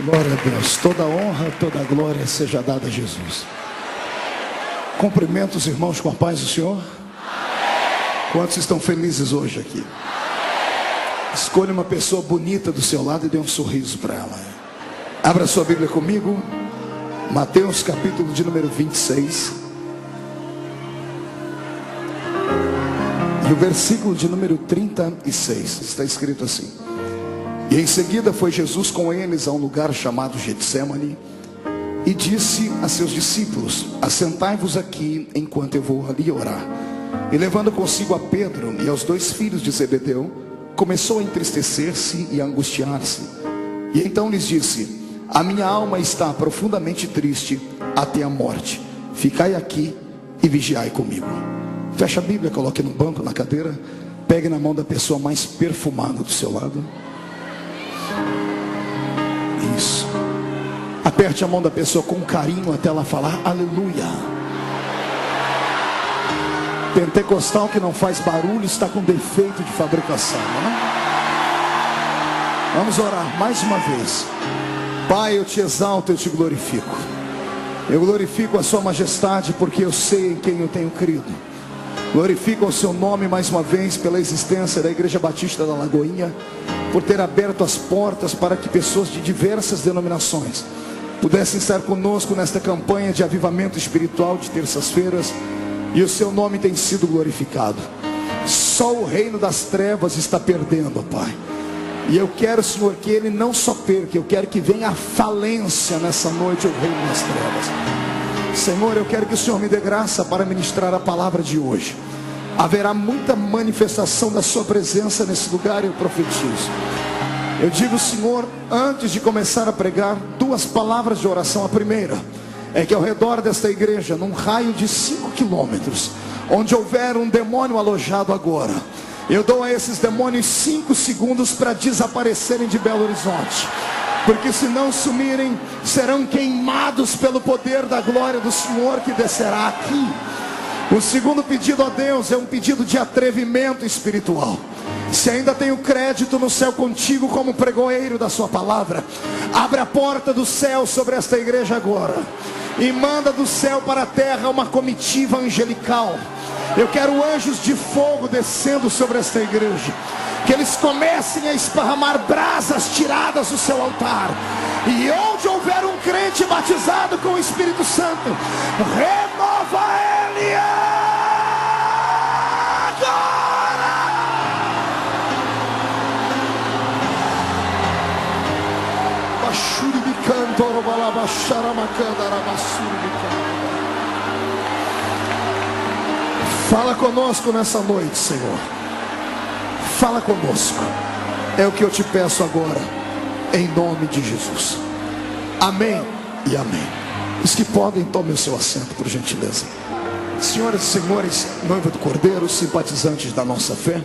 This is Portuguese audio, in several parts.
Glória a Deus, toda honra, toda glória seja dada a Jesus. Cumprimento os irmãos com a paz do Senhor. Quantos estão felizes hoje aqui? Escolha uma pessoa bonita do seu lado e dê um sorriso para ela. Abra sua Bíblia comigo, Mateus capítulo de número 26 e o versículo de número 36. Está escrito assim: E em seguida foi Jesus com eles a um lugar chamado Getsemane, e disse a seus discípulos: Assentai-vos aqui enquanto eu vou ali orar. E levando consigo a Pedro e aos dois filhos de Zebedeu, começou a entristecer-se e a angustiar-se. E então lhes disse: A minha alma está profundamente triste até a morte. Ficai aqui e vigiai comigo. Feche a Bíblia, coloque no banco, na cadeira. Pegue na mão da pessoa mais perfumada do seu lado. Isso. Aperte a mão da pessoa com carinho até ela falar aleluia. Pentecostal que não faz barulho está com defeito de fabricação, não é? Vamos orar mais uma vez. Pai, eu te exalto, eu te glorifico. Eu glorifico a sua majestade porque eu sei em quem eu tenho crido. Glorifico o seu nome mais uma vez pela existência da Igreja Batista da Lagoinha, por ter aberto as portas para que pessoas de diversas denominações pudessem estar conosco nesta campanha de avivamento espiritual de terças-feiras, e o seu nome tem sido glorificado. Só o reino das trevas está perdendo, Pai. E eu quero, Senhor, que ele não só perca, eu quero que venha a falência nessa noite, o reino das trevas. Senhor, eu quero que o Senhor me dê graça para ministrar a palavra de hoje. Haverá muita manifestação da sua presença nesse lugar, eu profetizo. Eu digo, Senhor, antes de começar a pregar, duas palavras de oração. A primeira é que ao redor desta igreja, num raio de 5 quilômetros, onde houver um demônio alojado agora, eu dou a esses demônios 5 segundos para desaparecerem de Belo Horizonte, porque se não sumirem, serão queimados pelo poder da glória do Senhor que descerá aqui. O segundo pedido a Deus é um pedido de atrevimento espiritual. Se ainda tenho crédito no céu contigo como pregoeiro da sua palavra, abre a porta do céu sobre esta igreja agora e manda do céu para a terra uma comitiva angelical. Eu quero anjos de fogo descendo sobre esta igreja, que eles comecem a esparramar brasas tiradas do seu altar, e onde houver um crente batizado com o Espírito Santo, renova ele agora. Fala conosco nessa noite, Senhor. Fala conosco. É o que eu te peço agora, em nome de Jesus. Amém e amém. Os que podem, tomem o seu assento, por gentileza. Senhoras e senhores, noiva do Cordeiro, simpatizantes da nossa fé,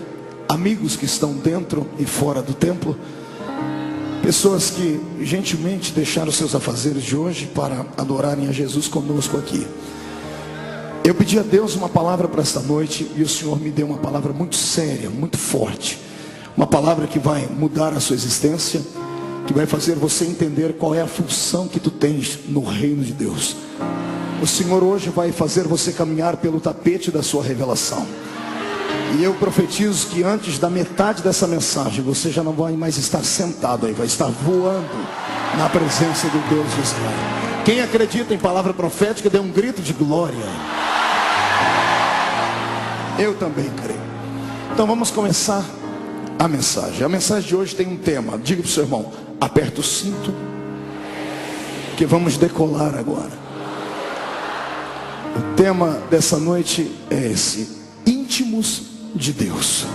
amigos que estão dentro e fora do templo, pessoas que gentilmente deixaram seus afazeres de hoje para adorarem a Jesus conosco aqui. Eu pedi a Deus uma palavra para esta noite, e o Senhor me deu uma palavra muito séria, muito forte. Uma palavra que vai mudar a sua existência, que vai fazer você entender qual é a função que tu tens no reino de Deus. O Senhor hoje vai fazer você caminhar pelo tapete da sua revelação. E eu profetizo que antes da metade dessa mensagem, você já não vai mais estar sentado aí, vai estar voando na presença do Deus de Israel. Quem acredita em palavra profética, dê um grito de glória. Eu também creio. Então vamos começar a mensagem. A mensagem de hoje tem um tema. Diga para o seu irmão: aperta o cinto, que vamos decolar agora. O tema dessa noite é esse: íntimos de Deus.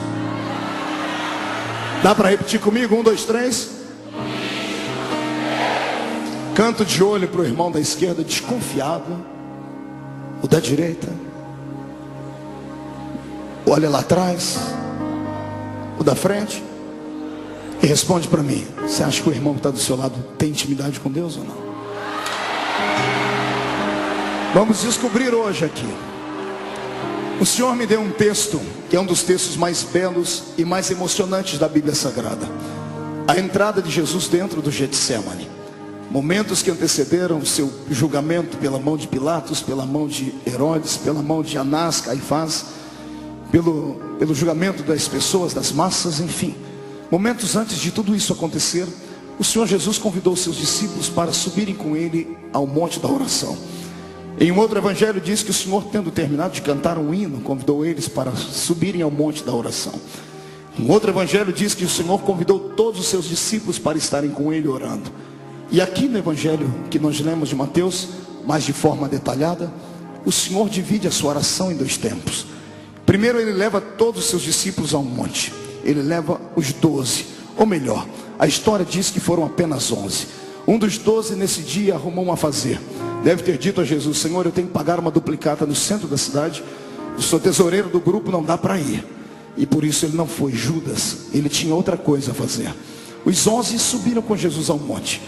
Dá para repetir comigo? 1, 2, 3. Canto de olho para o irmão da esquerda, desconfiado. O da direita, olha lá atrás. O da frente, e responde para mim: você acha que o irmão que está do seu lado tem intimidade com Deus ou não? Vamos descobrir hoje aqui. O Senhor me deu um texto que é um dos textos mais belos e mais emocionantes da Bíblia Sagrada. A entrada de Jesus dentro do Getsemane. momentos que antecederam o seu julgamento pela mão de Pilatos, pela mão de Herodes, pela mão de Anás, Caifás, pelo julgamento das pessoas, das massas, enfim. Momentos antes de tudo isso acontecer, o Senhor Jesus convidou os seus discípulos para subirem com ele ao monte da oração. Em um outro evangelho diz que o Senhor, tendo terminado de cantar um hino, convidou eles para subirem ao monte da oração. Um outro evangelho diz que o Senhor convidou todos os seus discípulos para estarem com ele orando. E aqui no evangelho que nós lemos de Mateus, mas de forma detalhada, o Senhor divide a sua oração em dois tempos. Primeiro ele leva todos os seus discípulos a um monte. Ele leva os 12, ou melhor, a história diz que foram apenas 11. Um dos 12 nesse dia arrumou um a fazer. Deve ter dito a Jesus: Senhor, eu tenho que pagar uma duplicata no centro da cidade, eu sou tesoureiro do grupo, não dá para ir. E por isso ele não foi. Judas, ele tinha outra coisa a fazer. Os 11 subiram com Jesus ao monte.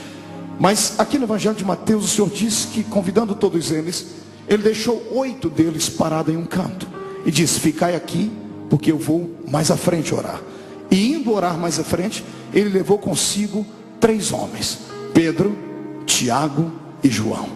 Mas aqui no evangelho de Mateus, o Senhor diz que, convidando todos eles, ele deixou 8 deles parados em um canto e disse: ficai aqui, porque eu vou mais à frente orar. E indo orar mais à frente, ele levou consigo 3 homens: Pedro, Tiago e João.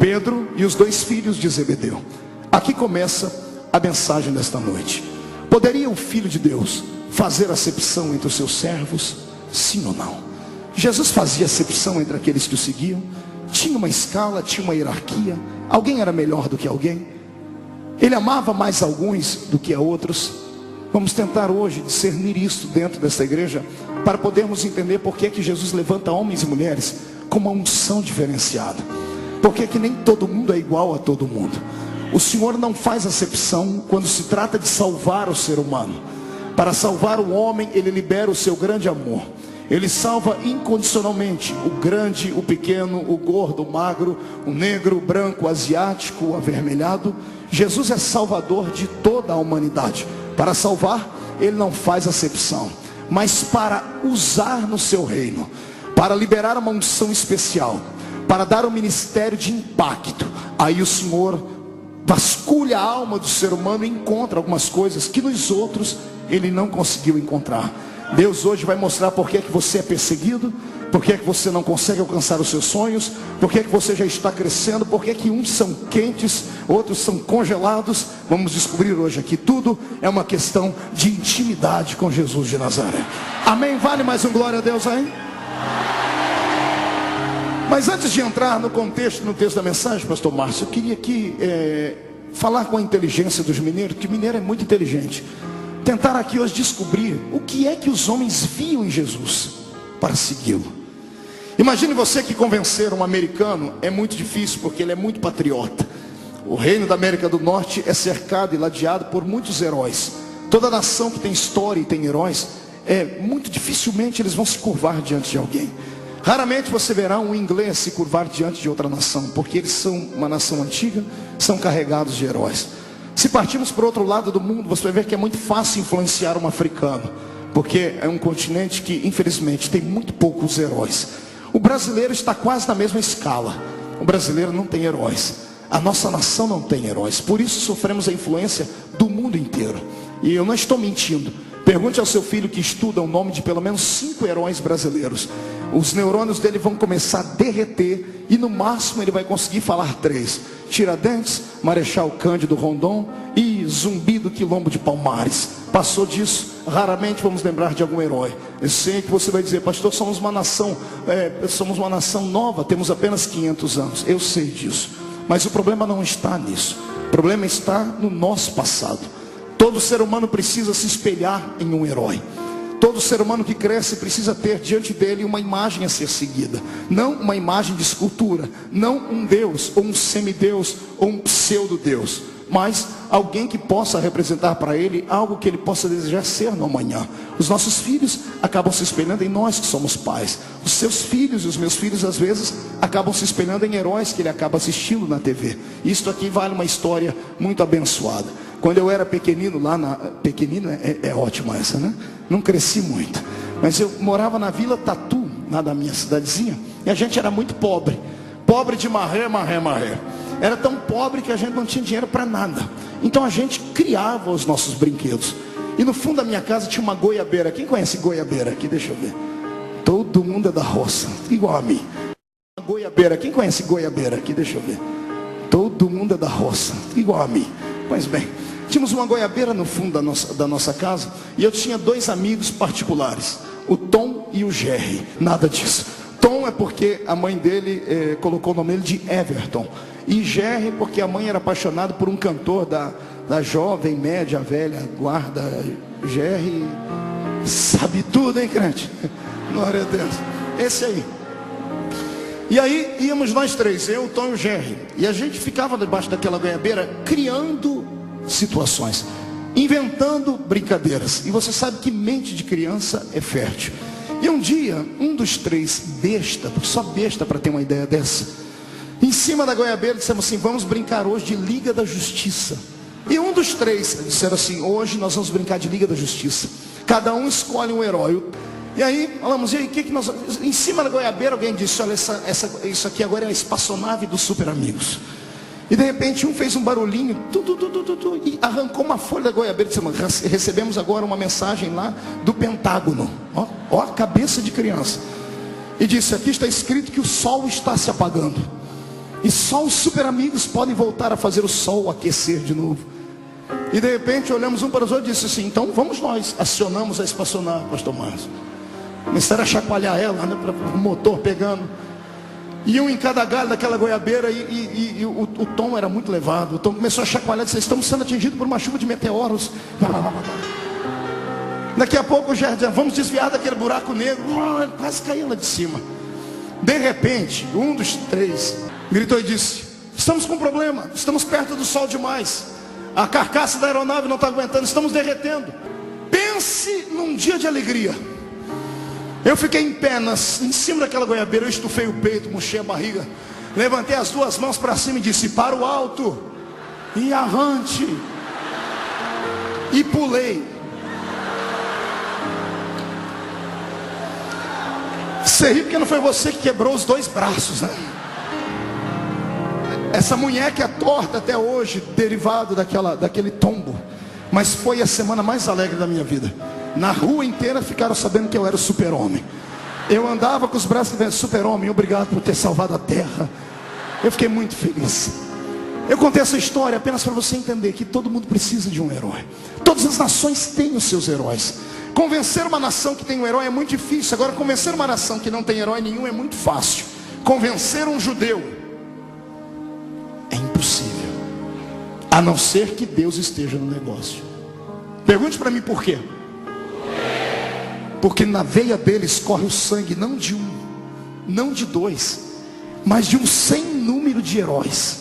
Pedro e os 2 filhos de Zebedeu. Aqui começa a mensagem desta noite. Poderia o Filho de Deus fazer acepção entre os seus servos? Sim ou não? Jesus fazia acepção entre aqueles que o seguiam? Tinha uma escala, tinha uma hierarquia? Alguém era melhor do que alguém? Ele amava mais alguns do que a outros? Vamos tentar hoje discernir isso dentro dessa igreja, para podermos entender por que é que Jesus levanta homens e mulheres com uma unção diferenciada. Por que é que nem todo mundo é igual a todo mundo? O Senhor não faz acepção quando se trata de salvar o ser humano. Para salvar o homem, ele libera o seu grande amor. Ele salva incondicionalmente o grande, o pequeno, o gordo, o magro, o negro, o branco, o asiático, o avermelhado. Jesus é salvador de toda a humanidade. Para salvar, ele não faz acepção, mas para usar no seu reino, para liberar uma unção especial, para dar um ministério de impacto. Aí o Senhor vasculha a alma do ser humano e encontra algumas coisas que nos outros ele não conseguiu encontrar. Deus hoje vai mostrar por que é que você é perseguido, por que é que você não consegue alcançar os seus sonhos, por que é que você já está crescendo, por que é que uns são quentes, outros são congelados. Vamos descobrir hoje aqui. Tudo é uma questão de intimidade com Jesus de Nazaré. Amém? Vale mais um glória a Deus aí? Mas antes de entrar no contexto, no texto da mensagem, pastor Márcio, eu queria aqui falar com a inteligência dos mineiros, que mineiro é muito inteligente. Tentar aqui hoje descobrir o que é que os homens viam em Jesus para segui-lo. Imagine você que convencer um americano é muito difícil, porque ele é muito patriota. O reino da América do Norte é cercado e ladeado por muitos heróis. Toda nação que tem história e tem heróis, muito dificilmente eles vão se curvar diante de alguém. Raramente você verá um inglês se curvar diante de outra nação, porque eles são uma nação antiga, são carregados de heróis. Se partirmos para o outro lado do mundo, você vai ver que é muito fácil influenciar um africano, porque é um continente que infelizmente tem muito poucos heróis. O brasileiro está quase na mesma escala. O brasileiro não tem heróis. A nossa nação não tem heróis. Por isso sofremos a influência do mundo inteiro. E eu não estou mentindo. Pergunte ao seu filho que estuda o nome de pelo menos 5 heróis brasileiros. Os neurônios dele vão começar a derreter e no máximo ele vai conseguir falar 3: Tiradentes, Marechal Cândido Rondon e Zumbi do Quilombo de Palmares. Passou disso, raramente vamos lembrar de algum herói. Eu sei que você vai dizer: pastor, somos uma nação nova, temos apenas 500 anos. Eu sei disso, mas o problema não está nisso. O problema está no nosso passado. Todo ser humano precisa se espelhar em um herói. Todo ser humano que cresce precisa ter diante dele uma imagem a ser seguida. Não uma imagem de escultura, não um Deus, ou um semideus, ou um pseudo-deus, mas alguém que possa representar para ele algo que ele possa desejar ser no amanhã. Os nossos filhos acabam se espelhando em nós que somos pais. Os seus filhos e os meus filhos às vezes acabam se espelhando em heróis que ele acaba assistindo na TV. Isto aqui vale uma história muito abençoada. Quando eu era pequenino, pequenino é ótima essa, né? Não cresci muito, mas eu morava na Vila Tatu, lá da minha cidadezinha, e a gente era muito pobre. Pobre de marré. Era tão pobre que a gente não tinha dinheiro para nada. Então a gente criava os nossos brinquedos. E no fundo da minha casa tinha uma goiabeira. Quem conhece goiabeira aqui? Deixa eu ver. Todo mundo é da roça, igual a mim. Uma goiabeira. Quem conhece goiabeira aqui? Deixa eu ver. Todo mundo é da roça, igual a mim. Pois bem, tínhamos uma goiabeira no fundo da nossa casa. E eu tinha 2 amigos particulares, o Tom e o Jerry. Nada disso. Tom é porque a mãe dele colocou o nome dele de Everton. E Jerry porque a mãe era apaixonada por um cantor da jovem, média, velha guarda. Jerry sabe tudo, hein, crente? Glória a Deus. Esse aí. E aí íamos nós 3, eu, o Tom e o Jerry. E a gente ficava debaixo daquela goiabeira criando situações, inventando brincadeiras. E você sabe que mente de criança é fértil. E um dia, um dos 3, besta, porque só besta para ter uma ideia dessa, em cima da goiabeira dissemos assim: vamos brincar hoje de Liga da Justiça. E um dos 3 disseram assim: hoje nós vamos brincar de Liga da Justiça. Cada um escolhe um herói. E aí falamos: e aí, que nós... Em cima da goiabeira alguém disse: olha, isso aqui agora é a espaçonave dos Super Amigos. E de repente um fez um barulhinho e arrancou uma folha da goiabeira e disse: recebemos agora uma mensagem lá do Pentágono. Ó a cabeça de criança. E disse: aqui está escrito que o sol está se apagando, e só os Super Amigos podem voltar a fazer o sol aquecer de novo. E de repente olhamos um para os outros e disse assim: então vamos nós. Acionamos a espaçonave, pastor Márcio. Começaram a chacoalhar ela, né, para o motor pegando. E um em cada galho daquela goiabeira. E o Tom era muito levado. O Tom começou a chacoalhar e disse: estamos sendo atingidos por uma chuva de meteoros. Daqui a pouco o Jardim: vamos desviar daquele buraco negro. Quase caiu lá de cima. De repente, um dos 3 gritou e disse: estamos com um problema, estamos perto do sol demais. A carcaça da aeronave não está aguentando, estamos derretendo. Pense num dia de alegria. Eu fiquei em pé em cima daquela goiabeira. Eu estufei o peito, murchei a barriga, levantei as 2 mãos para cima e disse: para o alto e avante. E pulei. Você ri porque não foi você que quebrou os 2 braços, né? Essa munheca é torta até hoje, derivado daquele tombo. Mas foi a semana mais alegre da minha vida. Na rua inteira ficaram sabendo que eu era o Super-Homem. Eu andava com os braços dizendo: Super-Homem, obrigado por ter salvado a terra. Eu fiquei muito feliz. Eu contei essa história apenas para você entender que todo mundo precisa de um herói. Todas as nações têm os seus heróis. Convencer uma nação que tem um herói é muito difícil. Agora, convencer uma nação que não tem herói nenhum é muito fácil. Convencer um judeu é impossível, a não ser que Deus esteja no negócio. Pergunte para mim por quê. Porque na veia deles corre o sangue não de um, não de 2, mas de um sem número de heróis.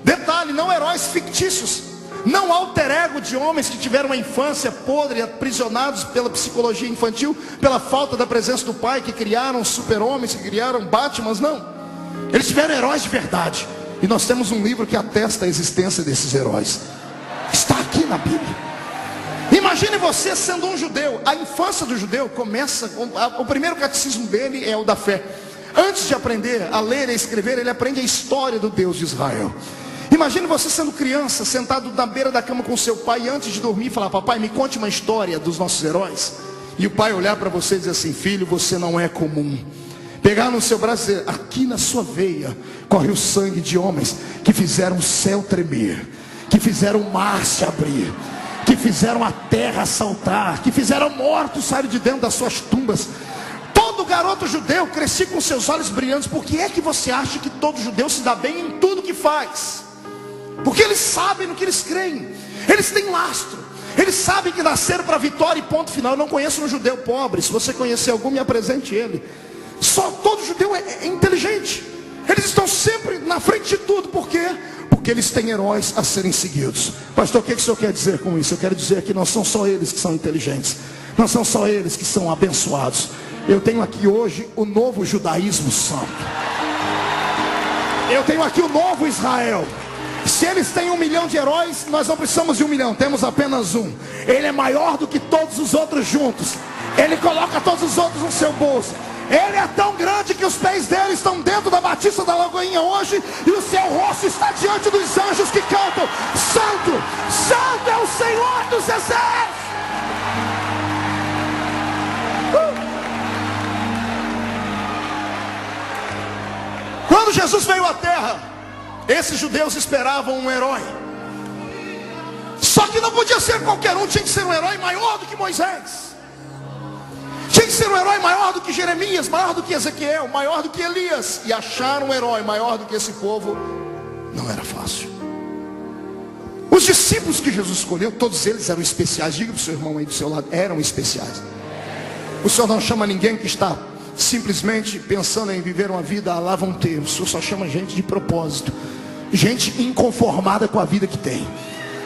Detalhe, não heróis fictícios, não alter ego de homens que tiveram uma infância podre, aprisionados pela psicologia infantil, pela falta da presença do pai, que criaram super-homens, que criaram Batmans. Não, eles tiveram heróis de verdade. E nós temos um livro que atesta a existência desses heróis. Está aqui na Bíblia. Imagine você sendo um judeu. A infância do judeu começa, o primeiro catecismo dele é o da fé. Antes de aprender a ler e a escrever, ele aprende a história do Deus de Israel. Imagine você sendo criança, sentado na beira da cama com seu pai, e antes de dormir falar: papai, me conte uma história dos nossos heróis. E o pai olhar para você e dizer assim: filho, você não é comum. Pegar no seu braço e dizer: aqui na sua veia corre o sangue de homens que fizeram o céu tremer, que fizeram o mar se abrir, que fizeram a terra saltar, que fizeram mortos sair de dentro das suas tumbas. Todo garoto judeu crescia com seus olhos brilhantes. Por que é que você acha que todo judeu se dá bem em tudo que faz? Porque eles sabem no que eles creem. Eles têm lastro. Eles sabem que nasceram para a vitória e ponto final. Eu não conheço um judeu pobre. Se você conhecer algum, me apresente ele. Só todo judeu é inteligente. Eles estão sempre na frente de tudo. Por quê? Porque eles têm heróis a serem seguidos. Pastor, o que o senhor quer dizer com isso? Eu quero dizer que não são só eles que são inteligentes, não são só eles que são abençoados. Eu tenho aqui hoje o novo judaísmo santo. Eu tenho aqui o novo Israel. Se eles têm 1 milhão de heróis, nós não precisamos de 1 milhão, temos apenas um. Ele é maior do que todos os outros juntos. Ele coloca todos os outros no seu bolso. Ele é tão grande que os pés dele estão dentro da Batista da Lagoinha hoje, e o seu rosto está diante dos anjos que cantam: Santo, Santo é o Senhor dos exércitos. Quando Jesus veio à terra, esses judeus esperavam um herói. Só que não podia ser qualquer um, tinha que ser um herói maior do que Moisés. Tinha que ser um herói maior do que Jeremias, maior do que Ezequiel, maior do que Elias. E achar um herói maior do que esse povo não era fácil. Os discípulos que Jesus escolheu, todos eles eram especiais. Diga para o seu irmão aí do seu lado, eram especiais. O Senhor não chama ninguém que está simplesmente pensando em viver uma vida à lá vão ter. O Senhor só chama gente de propósito, gente inconformada com a vida que tem.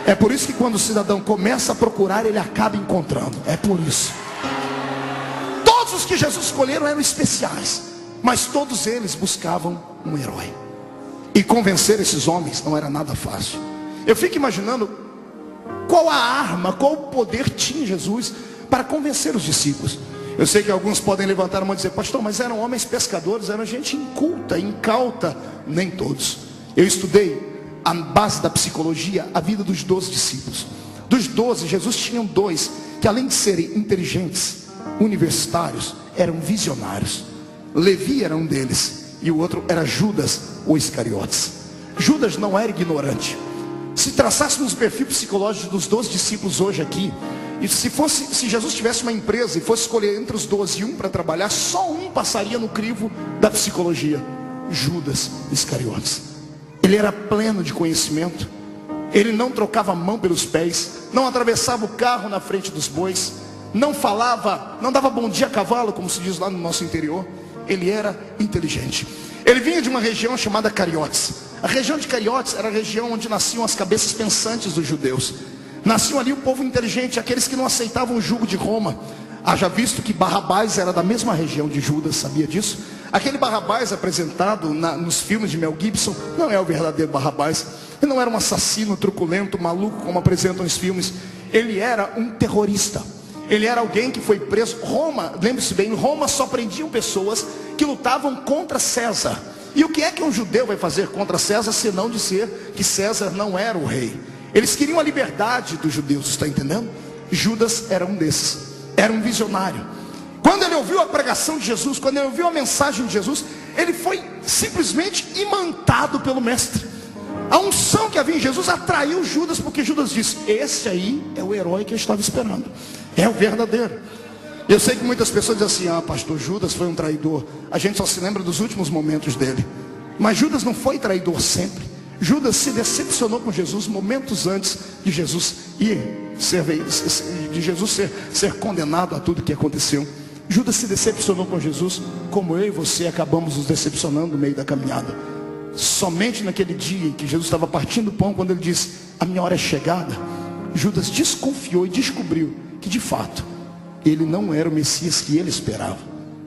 É por isso que quando o cidadão começa a procurar, ele acaba encontrando. É por isso. Todos os que Jesus escolheram eram especiais, mas todos eles buscavam um herói. E convencer esses homens não era nada fácil. Eu fico imaginando qual a arma, qual o poder tinha Jesus para convencer os discípulos. Eu sei que alguns podem levantar a mão e dizer: pastor, mas eram homens pescadores, eram gente inculta, incauta. Nem todos. Eu estudei a base da psicologia, a vida dos 12 discípulos. Dos 12, Jesus tinha 2 que, além de serem inteligentes, universitários, eram visionários. Levi era um deles, e o outro era Judas, o Iscariotes. Judas não era ignorante. Se traçássemos o perfil psicológico dos 12 discípulos hoje aqui, e se Jesus tivesse uma empresa e fosse escolher entre os 12 um para trabalhar, só um passaria no crivo da psicologia: Judas Iscariotes. Ele era pleno de conhecimento. Ele não trocava a mão pelos pés, não atravessava o carro na frente dos bois, não falava, não dava bom dia a cavalo, como se diz lá no nosso interior. Ele era inteligente. Ele vinha de uma região chamada Cariotes. A região de Cariotes era a região onde nasciam as cabeças pensantes dos judeus. Nasciam ali o povo inteligente, aqueles que não aceitavam o jugo de Roma. Haja visto que Barrabás era da mesma região de Judas, sabia disso? Aquele Barrabás apresentado nos filmes de Mel Gibson não é o verdadeiro Barrabás. Ele não era um assassino truculento, maluco, como apresentam os filmes. Ele era um terrorista. Ele era alguém que foi preso. Roma, lembre-se bem, Roma só prendiam pessoas que lutavam contra César. E o que é que um judeu vai fazer contra César, senão dizer que César não era o rei? Eles queriam a liberdade dos judeus, está entendendo? Judas era um desses, era um visionário. Quando ele ouviu a pregação de Jesus, quando ele ouviu a mensagem de Jesus, ele foi simplesmente imantado pelo mestre. A unção que havia em Jesus atraiu Judas, porque Judas disse: esse aí é o herói que eu estava esperando, é o verdadeiro. Eu sei que muitas pessoas dizem assim: ah, pastor, Judas foi um traidor. A gente só se lembra dos últimos momentos dele. Mas Judas não foi traidor sempre. Judas se decepcionou com Jesus momentos antes de Jesus ser condenado a tudo que aconteceu. Judas se decepcionou com Jesus, como eu e você acabamos nos decepcionando no meio da caminhada. Somente naquele dia em que Jesus estava partindo o pão, quando ele disse: a minha hora é chegada, Judas desconfiou e descobriu que de fato ele não era o Messias que ele esperava,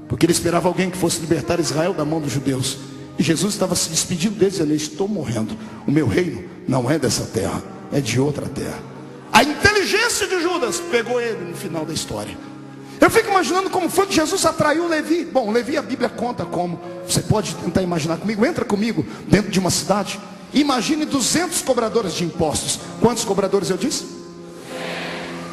porque ele esperava alguém que fosse libertar Israel da mão dos judeus. E Jesus estava se despedindo deles, dizendo: estou morrendo, o meu reino não é dessa terra, é de outra terra. A inteligência de Judas pegou ele no final da história. Eu fico imaginando como foi que Jesus atraiu Levi. Bom, Levi, a Bíblia conta como. Você pode tentar imaginar comigo. Entra comigo dentro de uma cidade. Imagine 200 cobradores de impostos. Quantos cobradores eu disse?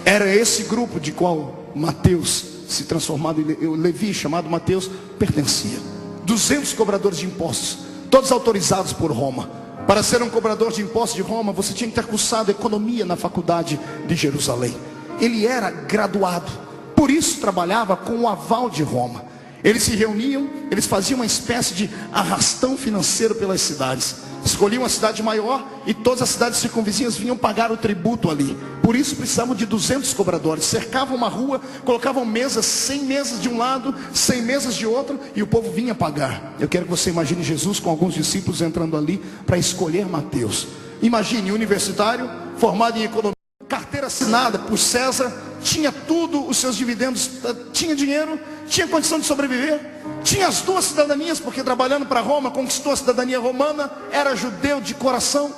Era esse grupo de qual Mateus, se transformado em Levi, chamado Mateus, pertencia. 200 cobradores de impostos, todos autorizados por Roma. Para ser um cobrador de impostos de Roma, você tinha que ter cursado economia na faculdade de Jerusalém. Ele era graduado, por isso trabalhava com o aval de Roma. Eles se reuniam, eles faziam uma espécie de arrastão financeiro pelas cidades. Escolhiam uma cidade maior e todas as cidades circunvizinhas vinham pagar o tributo ali. Por isso precisavam de 200 cobradores. Cercavam uma rua, colocavam mesas, 100 mesas de um lado, 100 mesas de outro, e o povo vinha pagar. Eu quero que você imagine Jesus com alguns discípulos entrando ali para escolher Mateus. Imagine um universitário formado em economia, carteira assinada por César, tinha tudo, os seus dividendos, tinha dinheiro, tinha condição de sobreviver, tinha as 2 cidadanias, porque trabalhando para Roma, conquistou a cidadania romana, era judeu de coração,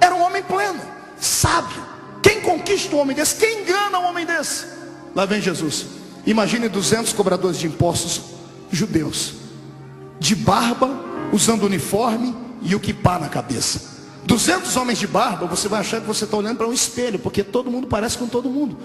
era um homem pleno, sábio. Quem conquista um homem desse? Quem engana um homem desse? Lá vem Jesus. Imagine 200 cobradores de impostos judeus, de barba, usando uniforme e o quipá na cabeça. 200 homens de barba, você vai achar que você está olhando para um espelho, porque todo mundo parece com todo mundo.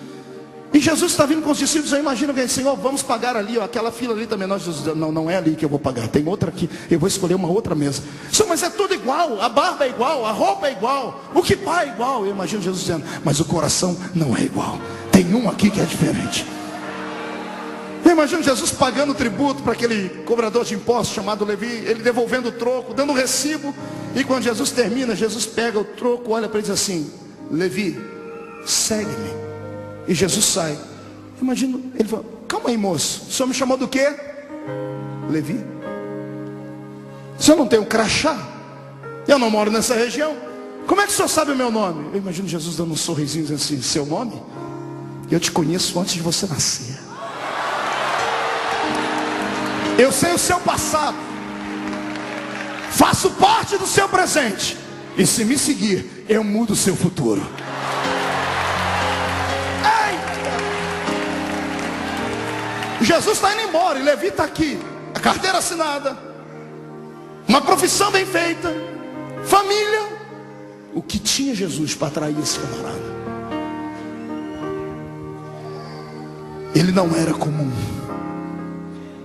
E Jesus está vindo com os discípulos. Eu imagino que ele disse: Senhor, vamos pagar ali, ó, aquela fila ali também. Nós, Jesus, não é ali que eu vou pagar, tem outra aqui, eu vou escolher uma outra mesa. Senhor, mas é tudo igual, a barba é igual, a roupa é igual, o que pá é igual. Eu imagino Jesus dizendo: mas o coração não é igual, tem um aqui que é diferente. Eu imagino Jesus pagando tributo para aquele cobrador de impostos chamado Levi, ele devolvendo o troco, dando o recibo. E quando Jesus termina, Jesus pega o troco, olha para ele e diz assim: Levi, segue-me. E Jesus sai. Imagino, ele fala: calma aí, moço, o senhor me chamou do quê? Levi. O senhor não tem um crachá? Eu não moro nessa região. Como é que o senhor sabe o meu nome? Eu imagino Jesus dando um sorrisinho, dizendo assim: seu nome? Eu te conheço antes de você nascer. Eu sei o seu passado, faço parte do seu presente, e se me seguir, eu mudo o seu futuro. Jesus está indo embora e Levi está aqui, a carteira assinada, uma profissão bem feita, família. O que tinha Jesus para atrair esse camarada? Ele não era comum,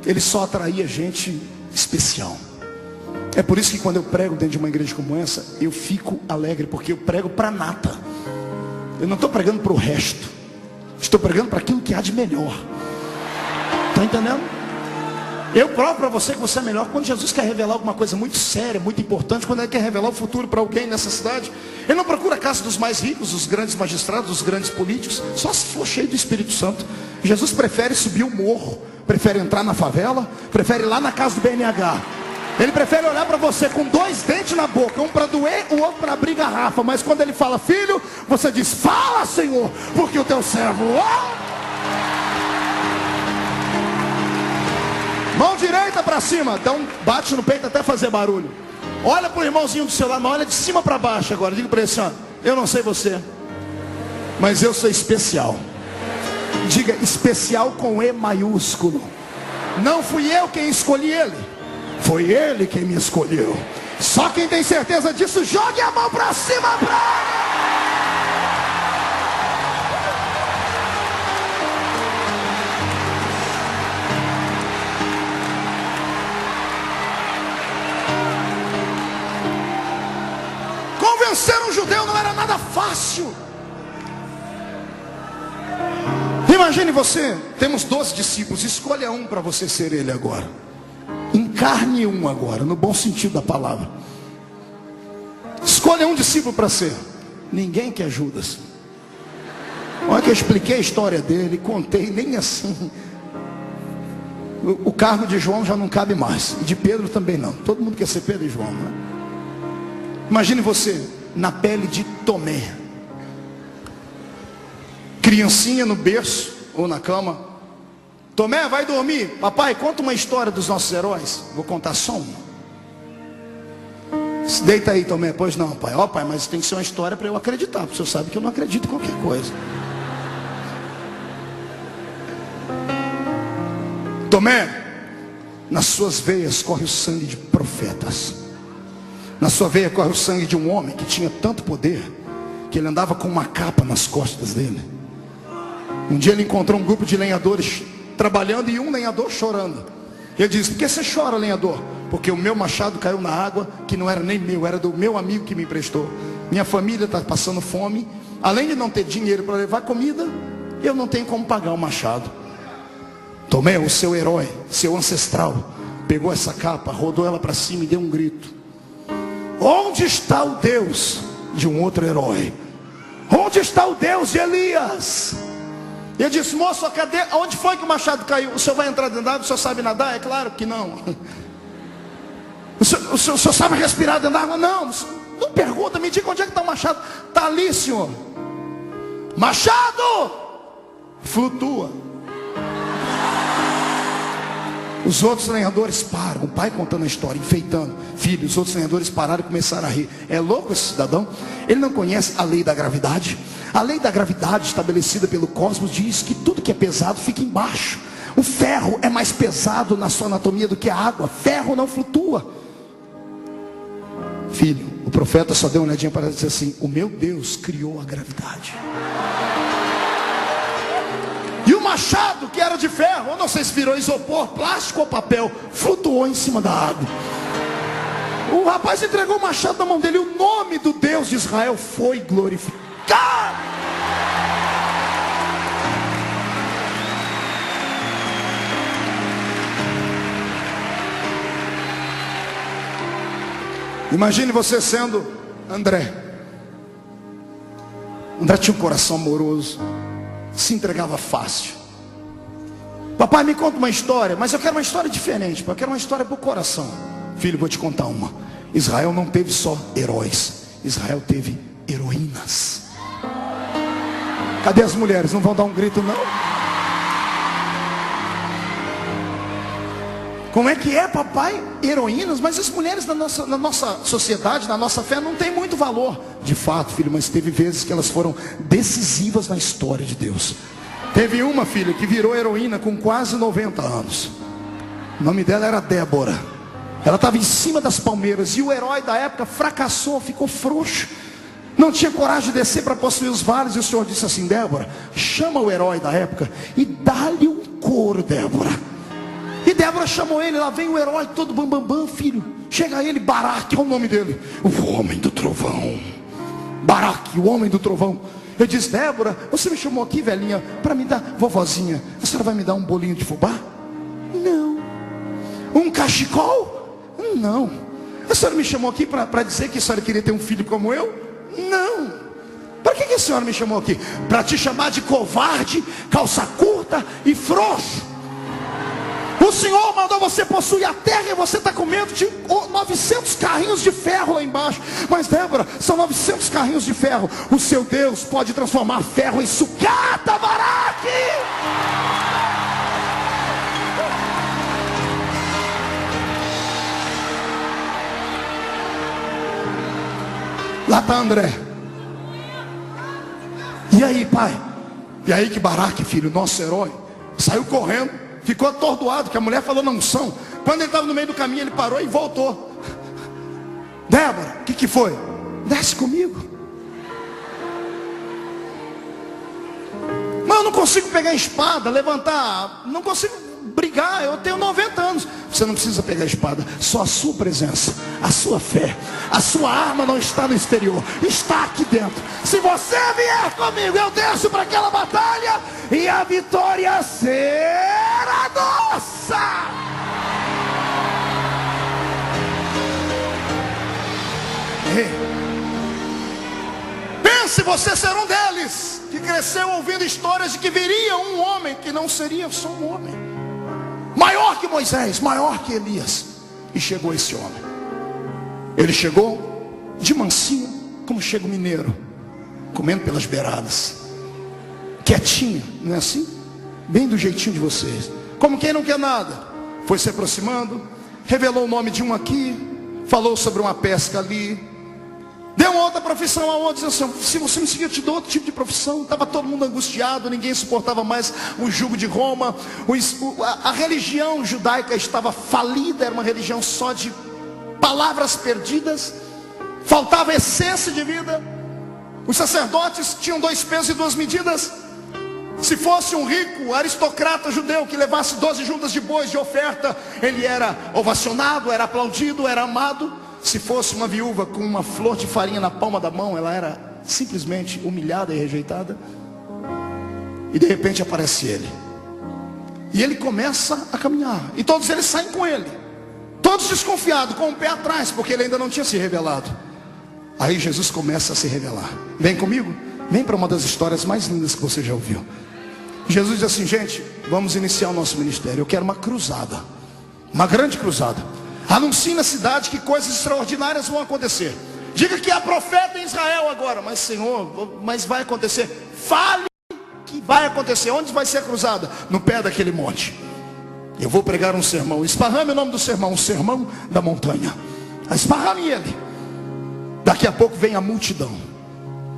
ele só atraía gente especial. É por isso que quando eu prego dentro de uma igreja como essa, eu fico alegre, porque eu prego para a nata. Eu não estou pregando para o resto, estou pregando para aquilo que há de melhor. Está entendendo? Eu provo para você que você é melhor. Quando Jesus quer revelar alguma coisa muito séria, muito importante, quando ele quer revelar o futuro para alguém nessa cidade, ele não procura a casa dos mais ricos, dos grandes magistrados, dos grandes políticos, só se for cheio do Espírito Santo. Jesus prefere subir o morro, prefere entrar na favela, prefere ir lá na casa do BNH. Ele prefere olhar para você com 2 dentes na boca, um para doer, o outro para abrir garrafa. Mas quando ele fala: filho, você diz: fala, Senhor, porque o teu servo... Mão direita para cima, dá um bate no peito até fazer barulho. Olha para o irmãozinho do seu lado, mas olha de cima para baixo agora. Diga para ele assim: ó, eu não sei você, mas eu sou especial. Diga: especial com E maiúsculo. Não fui eu quem escolhi ele, foi ele quem me escolheu. Só quem tem certeza disso, jogue a mão para cima para... Convencer um judeu não era nada fácil. Imagine você, temos 12 discípulos, escolha um para você ser ele agora. Encarne um agora, no bom sentido da palavra. Escolha um discípulo para ser. Ninguém quer Judas. Olha que eu expliquei a história dele, contei, nem assim. O cargo de João já não cabe mais, e de Pedro também não. Todo mundo quer ser Pedro e João, né? Imagine você na pele de Tomé, criancinha no berço ou na cama. Tomé, vai dormir. Papai, conta uma história dos nossos heróis. Vou contar só uma. Deita aí, Tomé. Pois não, pai. Ó, pai, mas tem que ser uma história para eu acreditar, porque o senhor sabe que eu não acredito em qualquer coisa. Tomé, nas suas veias corre o sangue de profetas. Na sua veia corre o sangue de um homem que tinha tanto poder que ele andava com uma capa nas costas dele. Um dia ele encontrou um grupo de lenhadores trabalhando e um lenhador chorando. Ele disse: por que você chora, lenhador? Porque o meu machado caiu na água, que não era nem meu, era do meu amigo que me emprestou. Minha família está passando fome. Além de não ter dinheiro para levar comida, eu não tenho como pagar o machado. Tomé, o seu herói, seu ancestral, pegou essa capa, rodou ela para cima e deu um grito: onde está o Deus de um outro herói? Onde está o Deus de Elias? Ele disse: moço, cadê? Onde foi que o machado caiu? O senhor vai entrar dentro da água? O senhor sabe nadar? É claro que não. O senhor sabe respirar dentro da água? Não. Não pergunta, me diga onde é que está o machado. Está ali, senhor. Machado! Flutua. Os outros lenhadores param. O pai contando a história, enfeitando. Filho, os outros lenhadores pararam e começaram a rir. É louco esse cidadão? Ele não conhece a lei da gravidade. A lei da gravidade estabelecida pelo cosmos diz que tudo que é pesado fica embaixo. O ferro é mais pesado na sua anatomia do que a água. Ferro não flutua. Filho, o profeta só deu uma olhadinha para dizer assim: o meu Deus criou a gravidade. machado, que era de ferro, eu não sei se virou isopor, plástico ou papel, flutuou em cima da água. O rapaz entregou o machado na mão dele, e o nome do Deus de Israel foi glorificado. Imagine você sendo André. André tinha um coração amoroso, se entregava fácil. Papai, me conta uma história, mas eu quero uma história diferente, eu quero uma história para o coração. Filho, vou te contar uma. Israel não teve só heróis, Israel teve heroínas. Cadê as mulheres? Não vão dar um grito não? Como é que é, papai? Heroínas? Mas as mulheres na nossa sociedade, na nossa fé, não tem muito valor. De fato, filho, mas teve vezes que elas foram decisivas na história de Deus. Teve uma, filha, que virou heroína com quase 90 anos. O nome dela era Débora. Ela estava em cima das palmeiras, e o herói da época fracassou, ficou frouxo. Não tinha coragem de descer para possuir os vales. E o Senhor disse assim: Débora, chama o herói da época e dá-lhe um couro, Débora. E Débora chamou ele, lá vem o herói todo bambambam, filho. Chega ele, Baraque, é o nome dele, o homem do trovão. Baraque, o homem do trovão. Eu disse: Débora, você me chamou aqui, velhinha, para me dar, vovozinha, a senhora vai me dar um bolinho de fubá? Não. Um cachecol? Não. A senhora me chamou aqui para dizer que a senhora queria ter um filho como eu? Não. Para que a senhora me chamou aqui? Para te chamar de covarde, calça curta e frouxo. O Senhor mandou você possuir a terra e você está com medo de 900 carrinhos de ferro lá embaixo. Mas Débora, são 900 carrinhos de ferro. O seu Deus pode transformar ferro em sucata, Baraque. Lá está André. E aí, pai? E aí que Baraque, filho, nosso herói, saiu correndo. Ficou atordoado, que a mulher falou na unção. Quando ele estava no meio do caminho, ele parou e voltou. Débora, o que foi? Desce comigo. Mas eu não consigo pegar a espada, levantar, não consigo brigar, eu tenho 90 anos. Você não precisa pegar a espada, só a sua presença, a sua fé, a sua arma não está no exterior, está aqui dentro. Se você vier comigo, eu desço para aquela batalha e a vitória será nossa. Pense você ser um deles, que cresceu ouvindo histórias de que viria um homem que não seria só um homem, maior que Moisés, maior que Elias. E chegou esse homem. Ele chegou de mansinho, como chega o mineiro, comendo pelas beiradas, quietinho, não é assim? Bem do jeitinho de vocês, como quem não quer nada. Foi se aproximando, revelou o nome de um aqui, falou sobre uma pesca ali, deu uma outra profissão a outro, disse assim: se você me seguir, eu te dou outro tipo de profissão. Estava todo mundo angustiado, ninguém suportava mais o jugo de Roma. A religião judaica estava falida, era uma religião só de palavras perdidas, faltava essência de vida. Os sacerdotes tinham 2 pesos e 2 medidas. Se fosse um rico aristocrata judeu que levasse 12 juntas de bois de oferta, ele era ovacionado, era aplaudido, era amado. Se fosse uma viúva com uma flor de farinha na palma da mão, ela era simplesmente humilhada e rejeitada. E de repente aparece ele, e ele começa a caminhar, e todos eles saem com ele, todos desconfiados, com o pé atrás, porque ele ainda não tinha se revelado. Aí Jesus começa a se revelar. Vem comigo, vem para uma das histórias mais lindas que você já ouviu. Jesus diz assim: gente, vamos iniciar o nosso ministério. Eu quero uma cruzada, uma grande cruzada. Anuncie na cidade que coisas extraordinárias vão acontecer. Diga que há profeta em Israel agora. Mas Senhor, mas vai acontecer. Fale que vai acontecer. Onde vai ser a cruzada? No pé daquele monte. Eu vou pregar um sermão. Esparrame o nome do sermão: o sermão da montanha. Esparrame ele. Daqui a pouco vem a multidão,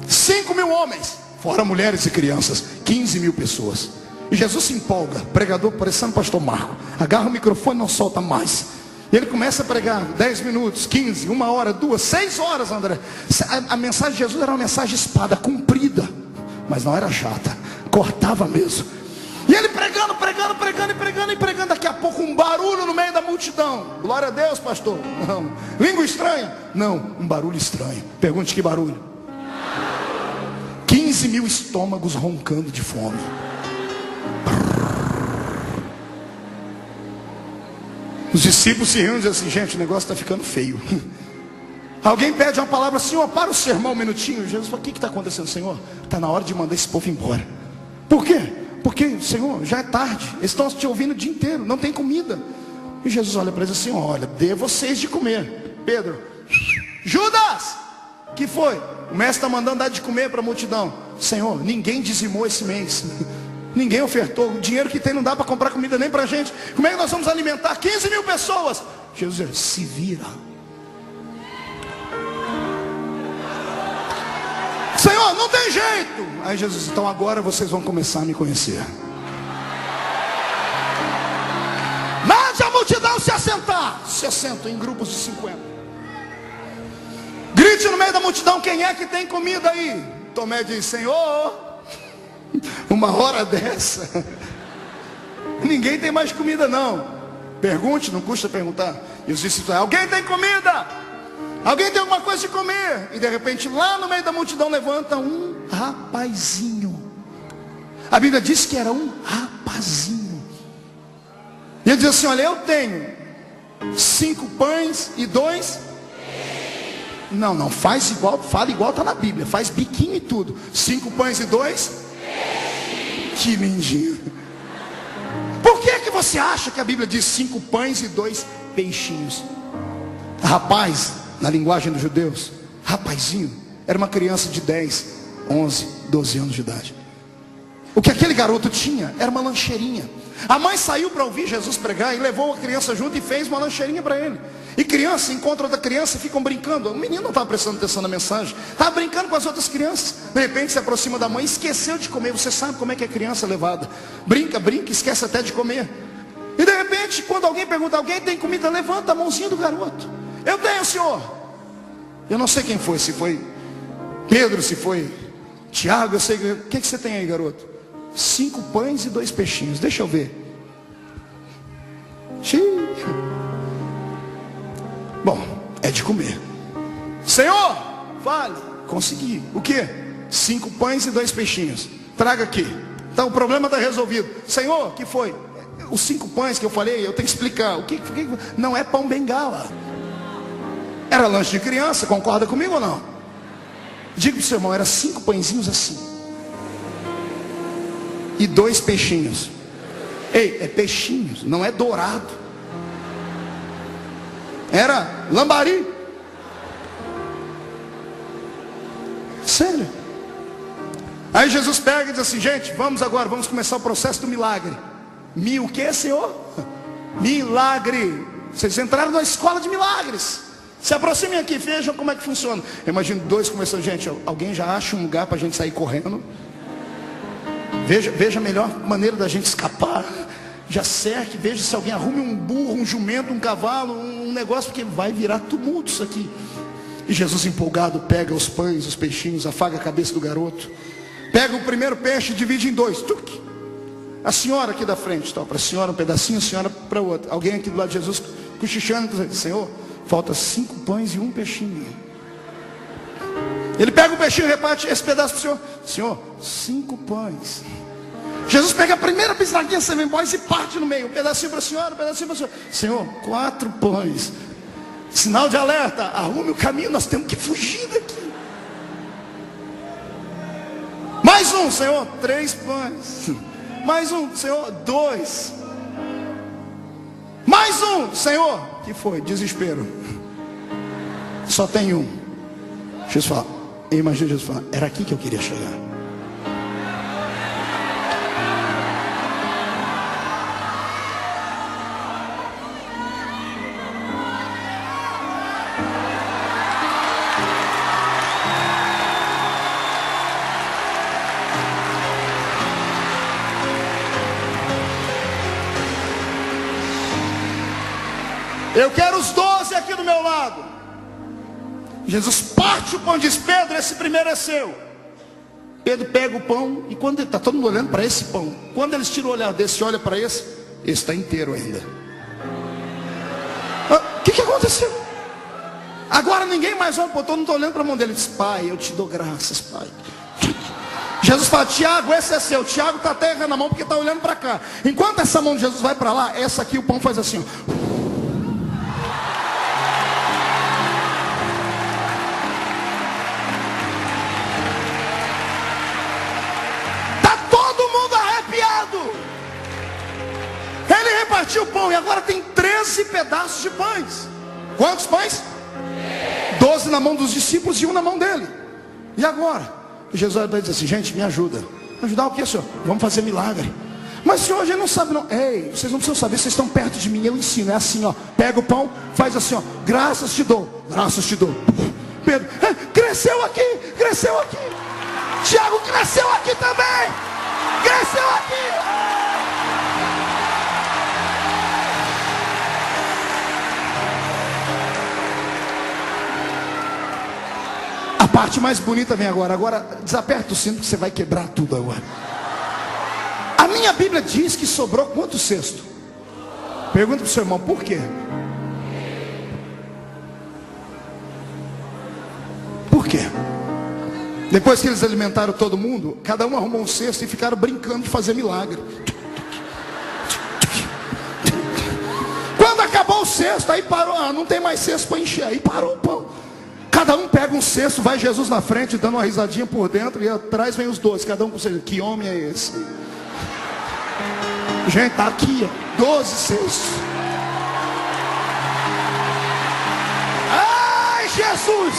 5.000 homens, fora mulheres e crianças, 15.000 pessoas. E Jesus se empolga, pregador parecendo pastor Marco, agarra o microfone e não solta mais. E ele começa a pregar 10 minutos, 15, 1 hora, 2, 6 horas, André. A mensagem de Jesus era uma mensagem espada, comprida, mas não era chata, cortava mesmo. E ele pregando. Daqui a pouco um barulho no meio da multidão. Glória a Deus, pastor. Não. Língua estranha? Não, um barulho estranho. Pergunte que barulho. 15 mil estômagos roncando de fome. Os discípulos se reúnem e dizem assim: gente, o negócio está ficando feio. Alguém pede uma palavra: Senhor, para o sermão um minutinho. Jesus fala: o que está acontecendo, Senhor? Está na hora de mandar esse povo embora. Por quê? Porque, Senhor, já é tarde, eles estão te ouvindo o dia inteiro, não tem comida. E Jesus olha para eles assim: olha, dê vocês de comer. Pedro: Judas, que foi? O mestre está mandando dar de comer para a multidão. Senhor, ninguém dizimou esse mês. Ninguém ofertou. O dinheiro que tem não dá para comprar comida nem para a gente. Como é que nós vamos alimentar 15 mil pessoas? Jesus diz: se vira. Senhor, não tem jeito. Aí Jesus diz: então agora vocês vão começar a me conhecer. Mande a multidão se assentar. Se assentam em grupos de 50. Grite no meio da multidão: quem é que tem comida aí? Tomé diz: Senhor, uma hora dessa ninguém tem mais comida não. Pergunte, não custa perguntar. E os discípulos: alguém tem comida? Alguém tem alguma coisa de comer? E de repente lá no meio da multidão levanta um rapazinho. A Bíblia diz que era um rapazinho. E ele diz assim: olha, eu tenho 5 pães e 2. Não, faz igual, fala igual está na Bíblia. Faz biquinho e tudo. 5 pães e 2. Que lindinho. Por que você acha que a Bíblia diz 5 pães e 2 peixinhos? Rapaz, na linguagem dos judeus, rapazinho, era uma criança de 10, 11, 12 anos de idade. O que aquele garoto tinha era uma lancheirinha. A mãe saiu para ouvir Jesus pregar e levou a criança junto e fez uma lancheirinha para ele. E criança encontra outra criança e ficam brincando. O menino não estava prestando atenção na mensagem, estava brincando com as outras crianças. De repente se aproxima da mãe e esqueceu de comer. Você sabe como é que é criança levada: brinca, esquece até de comer. E de repente, quando alguém pergunta: alguém tem comida? Levanta a mãozinha do garoto: eu tenho, Senhor. Eu não sei quem foi, se foi Pedro, se foi Tiago, eu sei. O que você tem aí, garoto? 5 pães e 2 peixinhos. Deixa eu ver. Bom, é de comer. Senhor, fale. Consegui. O que? 5 pães e 2 peixinhos. Traga aqui. Então o problema está resolvido. Senhor, o que foi? Os 5 pães que eu falei, eu tenho que explicar. O que não é pão bengala. Era lanche de criança, concorda comigo ou não? Diga para o seu irmão: era 5 pãezinhos assim e 2 peixinhos. Ei, é peixinhos, não é dourado. Era lambari. Sério. Aí Jesus pega e diz assim: gente, vamos começar o processo do milagre. O que, Senhor? Milagre. Vocês entraram na escola de milagres. Se aproximem aqui, vejam como é que funciona. Eu imagino 2 começando: gente, alguém já acha um lugar para a gente sair correndo? Veja a melhor maneira da gente escapar. Já cerque, veja se alguém arrume um burro, um jumento, um cavalo, um negócio, porque vai virar tumulto isso aqui. E Jesus, empolgado, pega os pães, os peixinhos, afaga a cabeça do garoto, pega o primeiro peixe e divide em 2. A senhora aqui da frente, para a senhora um pedacinho, a senhora para o outro. Alguém aqui do lado de Jesus cochichando, dizendo: Senhor, falta 5 pães e 1 peixinho. Ele pega o peixinho e reparte esse pedaço para o Senhor. Senhor, 5 pães. Jesus pega a primeira bisnaguinha 7 boys e parte no meio. Um pedacinho para a senhora, um pedacinho para o Senhor. Senhor, 4 pães. Sinal de alerta: arrume o caminho, nós temos que fugir daqui. Mais um, Senhor, 3 pães. Mais um, Senhor, 2. Mais um, Senhor. Que foi? Desespero. Só tem um. Jesus fala, eu imagino Jesus falando: era aqui que eu queria chegar. Eu quero os 12 aqui do meu lado. Jesus parte o pão e diz: Pedro, esse primeiro é seu. Pedro pega o pão, e quando está todo mundo olhando para esse pão, quando eles tiram o olhar desse e olham para esse está inteiro ainda. O que aconteceu? Agora ninguém mais olha, todo mundo está olhando para a mão dele. Ele diz: Pai, eu te dou graças, Pai. Jesus fala: Tiago, esse é seu. Tiago está até errando a mão porque está olhando para cá. Enquanto essa mão de Jesus vai para lá, essa aqui o pão faz assim, ó. Ele repartiu o pão e agora tem 13 pedaços de pães. Quantos pães? 12 na mão dos discípulos e um na mão dele. E agora? Jesus vai dizer assim: gente, me ajuda. Ajudar o que, senhor? Vamos fazer milagre. Mas senhor, a gente não sabe não. Ei, vocês não precisam saber, vocês estão perto de mim, eu ensino. É assim, ó, pega o pão, faz assim, ó, graças te dou, graças te dou. Pedro, cresceu aqui, cresceu aqui. Tiago cresceu aqui também, cresceu aqui. A parte mais bonita vem agora. Agora desaperta o cinto que você vai quebrar tudo agora. A minha Bíblia diz que sobrou quanto cesto? Pergunta para o seu irmão: por quê? Por quê? Depois que eles alimentaram todo mundo, cada um arrumou um cesto e ficaram brincando de fazer milagre. Quando acabou o cesto, aí parou. Não tem mais cesto para encher. Aí parou o pão. Cada um pega um cesto, vai Jesus na frente, dando uma risadinha por dentro, e atrás vem os 12, cada um com o cesto. Que homem é esse? Gente, tá aqui, ó, 12 cestos. Ai, Jesus!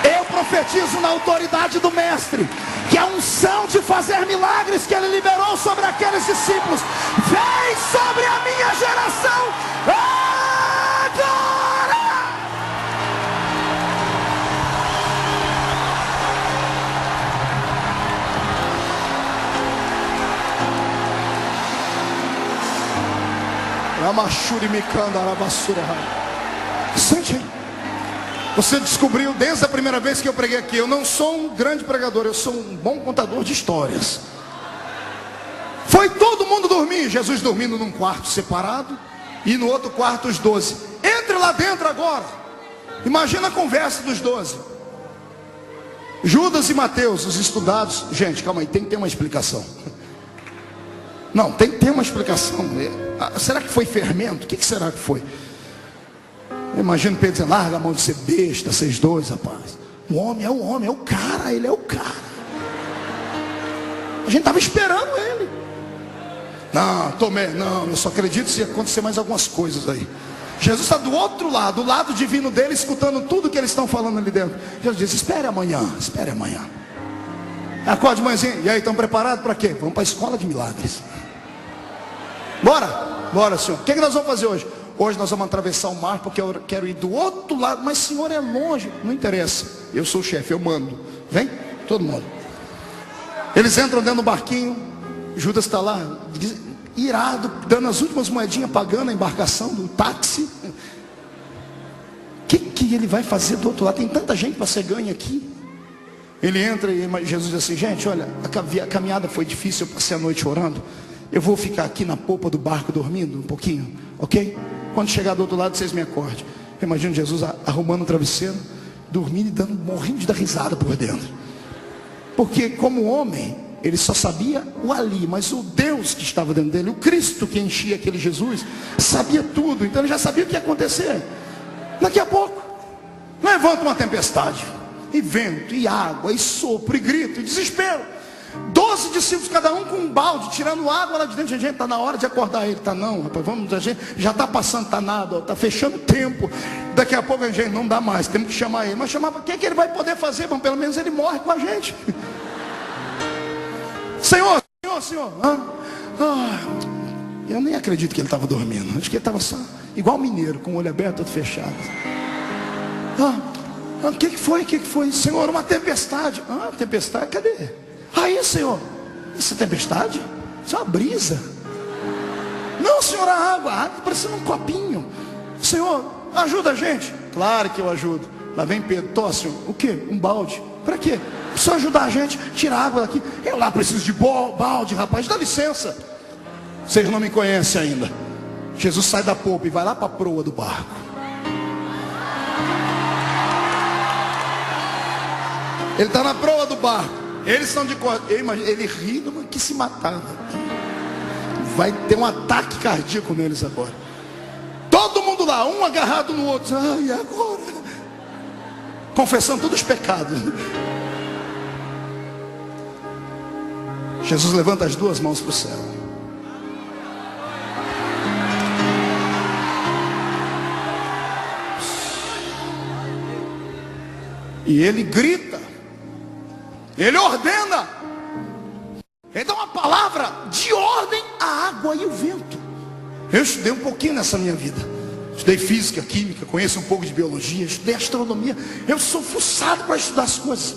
Eu profetizo na autoridade do Mestre, que a unção de fazer milagres que Ele liberou sobre aqueles discípulos, vem sobre a minha geração. Agora! Sente aí. Você descobriu desde a primeira vez que eu preguei aqui: eu não sou um grande pregador, eu sou um bom contador de histórias. Foi todo mundo dormir, Jesus dormindo num quarto separado, e no outro quarto os 12. Entre lá dentro agora. Imagina a conversa dos 12. Judas e Mateus, os estudados. Gente, calma aí, tem que ter uma explicação. Não, tem que ter uma explicação. Será que foi fermento? O que será que foi? Eu imagino Pedro dizendo: larga a mão de ser besta, vocês dois, rapaz. O homem é o homem, é o cara, ele é o cara. A gente estava esperando ele. Não, Tomé, não, eu só acredito se acontecer mais algumas coisas aí. Jesus está do outro lado, do lado divino dele, escutando tudo que eles estão falando ali dentro. Jesus diz: espere amanhã, espere amanhã. Acorde manhãzinha. E aí, estão preparados para quê? Vamos para a escola de milagres. Bora, bora, senhor. O que nós vamos fazer hoje? Hoje nós vamos atravessar o mar, porque eu quero ir do outro lado. Mas senhor, é longe. Não interessa, eu sou o chefe, eu mando. Vem, todo mundo. Eles entram dentro do barquinho. Judas está lá, irado, dando as últimas moedinhas, pagando a embarcação do táxi. O que ele vai fazer do outro lado? Tem tanta gente para ser ganha aqui. Ele entra e Jesus diz assim: gente, olha, a caminhada foi difícil, eu passei a noite orando. Eu vou ficar aqui na polpa do barco dormindo um pouquinho, ok? Quando chegar do outro lado, vocês me acordem. Eu imagino Jesus arrumando o travesseiro, dormindo e morrendo de dar risada por dentro. Porque como homem, ele só sabia o ali, mas o Deus que estava dentro dele, o Cristo que enchia aquele Jesus, sabia tudo. Então ele já sabia o que ia acontecer. Daqui a pouco, levanta uma tempestade, e vento, e água, e sopro, e grito, e desespero. 12 discípulos, cada um com um balde, tirando água lá de dentro. Gente, está na hora de acordar ele. Está não, rapaz, vamos, a gente já está passando, está nada, está fechando o tempo. Daqui a pouco a gente não dá mais, temos que chamar ele. Mas chamar, o que ele vai poder fazer? Bom, pelo menos ele morre com a gente. Senhor, Senhor. Eu nem acredito que ele estava dormindo. Acho que ele estava só igual mineiro, com o olho aberto, todo fechado. O que foi? O que foi? Senhor, uma tempestade. Tempestade, cadê? Aí, Senhor, essa tempestade? Isso é uma brisa. Não, Senhor, a água parecendo um copinho. Senhor, ajuda a gente. Claro que eu ajudo. Lá vem Pedro: Senhor, o quê? Um balde. Para quê? precisa ajudar a gente, tira a água daqui. Eu lá preciso de balde, rapaz, dá licença. Vocês não me conhecem ainda. Jesus sai da polpa e vai lá para a proa do barco. Ele está na proa do barco. Eles são de corda. Ele ri, mas que se matava. Vai ter um ataque cardíaco neles agora. Todo mundo lá, um agarrado no outro. Ai, agora? Confessando todos os pecados. Jesus levanta as duas mãos para o céu. E ele grita. Ele ordena. Ele dá uma palavra de ordem à água e ao vento. Eu estudei um pouquinho nessa minha vida. Estudei física, química, conheço um pouco de biologia, estudei astronomia. Eu sou fuçado para estudar as coisas.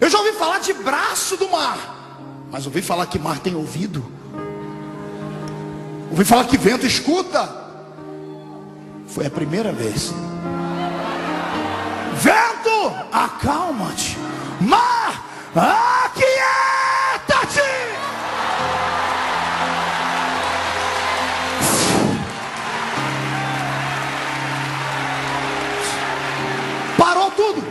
Eu já ouvi falar de braço do mar, mas ouvi falar que mar tem ouvido. Ouvi falar que vento escuta. Foi a primeira vez. Vento, acalma-te. Mar, aquieta-te. Parou tudo.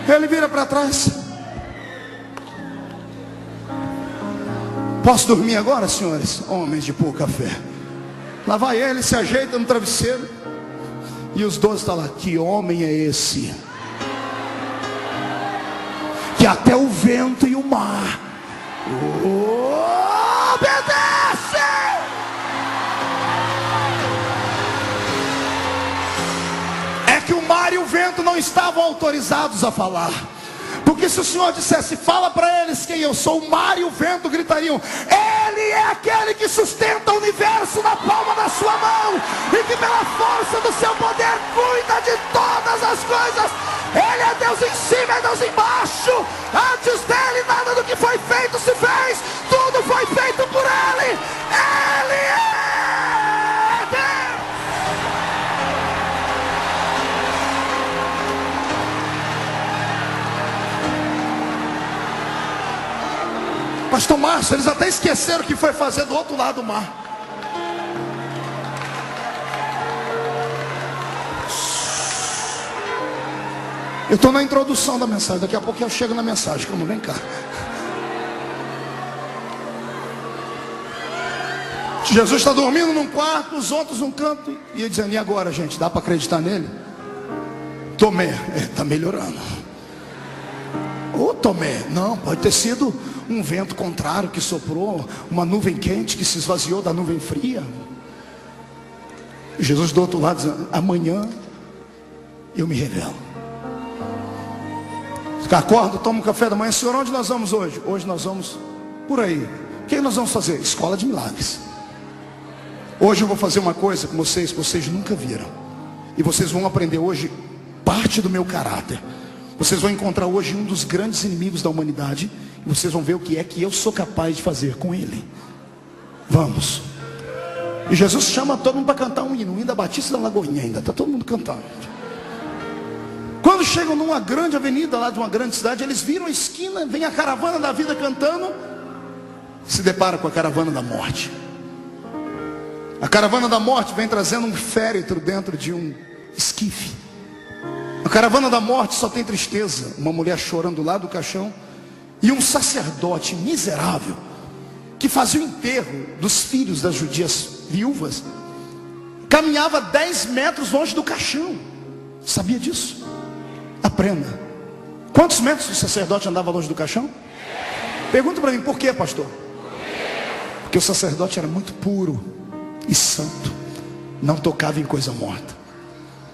Ele vira para trás. Posso dormir agora, senhores? Homens de pouca fé. Lá vai ele, se ajeita no travesseiro. E os 12 estão lá. Que homem é esse? Que até o vento e o mar obedecem. É que o mar e o vento não estavam autorizados a falar. Porque se o Senhor dissesse, fala para eles quem eu sou, o mar e o vento gritariam: Ele é aquele que sustenta o universo na palma da sua mão, e que pela força do seu poder cuida de todas as coisas. Ele é Deus em cima, é Deus embaixo. Antes dele nada do que foi feito se fez. Tudo foi feito por ele. Ele é Deus. Pastor Márcio, eles até esqueceram o que foi fazer do outro lado do mar. Eu estou na introdução da mensagem. Daqui a pouco eu chego na mensagem. Como, vem cá. Jesus está dormindo num quarto, os outros num canto. E ele dizendo, e agora, gente? Dá para acreditar nele? Tomé, está melhorando. Ô Tomé, não, pode ter sido um vento contrário que soprou, uma nuvem quente que se esvaziou da nuvem fria. Jesus do outro lado dizendo, amanhã eu me revelo. Acorda, toma um café da manhã. Senhor, onde nós vamos hoje? Hoje nós vamos por aí. O que nós vamos fazer? Escola de milagres. Hoje eu vou fazer uma coisa com vocês que vocês nunca viram. E vocês vão aprender hoje parte do meu caráter. Vocês vão encontrar hoje um dos grandes inimigos da humanidade. E vocês vão ver o que é que eu sou capaz de fazer com ele. Vamos. E Jesus chama todo mundo para cantar um hino. O hino da Batista da Lagoinha ainda. Está todo mundo cantando. Quando chegam numa grande avenida lá de uma grande cidade, eles viram a esquina, vem a caravana da vida cantando. Se depara com a caravana da morte. A caravana da morte vem trazendo um féretro dentro de um esquife. A caravana da morte só tem tristeza. Uma mulher chorando lá do caixão. E um sacerdote miserável, que fazia o enterro dos filhos das judias viúvas, caminhava 10 metros longe do caixão. Sabia disso? Aprenda. Quantos metros o sacerdote andava longe do caixão? Pergunta para mim, por quê, pastor? Porque o sacerdote era muito puro e santo. Não tocava em coisa morta.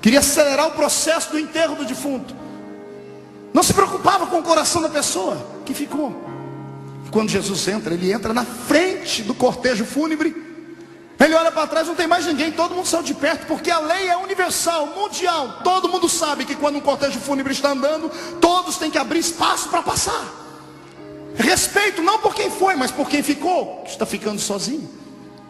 Queria acelerar o processo do enterro do defunto. Não se preocupava com o coração da pessoa que ficou. E quando Jesus entra, ele entra na frente do cortejo fúnebre. Ele olha para trás, não tem mais ninguém, todo mundo saiu de perto, porque a lei é universal, mundial. Todo mundo sabe que quando um cortejo fúnebre está andando, todos têm que abrir espaço para passar. Respeito não por quem foi, mas por quem ficou, que está ficando sozinho.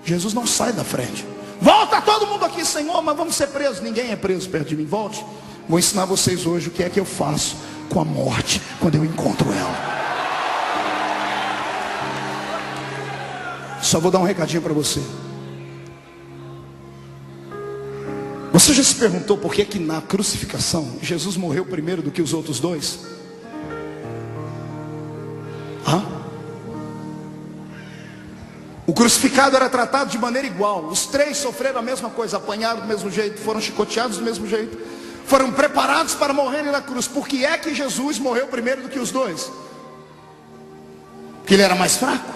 Jesus não sai da frente. Volta todo mundo aqui, Senhor, mas vamos ser presos. Ninguém é preso perto de mim, volte. Vou ensinar vocês hoje o que é que eu faço com a morte quando eu encontro ela. Só vou dar um recadinho para você. Você já se perguntou por que na crucificação Jesus morreu primeiro do que os outros dois? O crucificado era tratado de maneira igual. Os três sofreram a mesma coisa, apanharam do mesmo jeito, foram chicoteados do mesmo jeito, foram preparados para morrerem na cruz. Por que é que Jesus morreu primeiro do que os dois? Porque ele era mais fraco?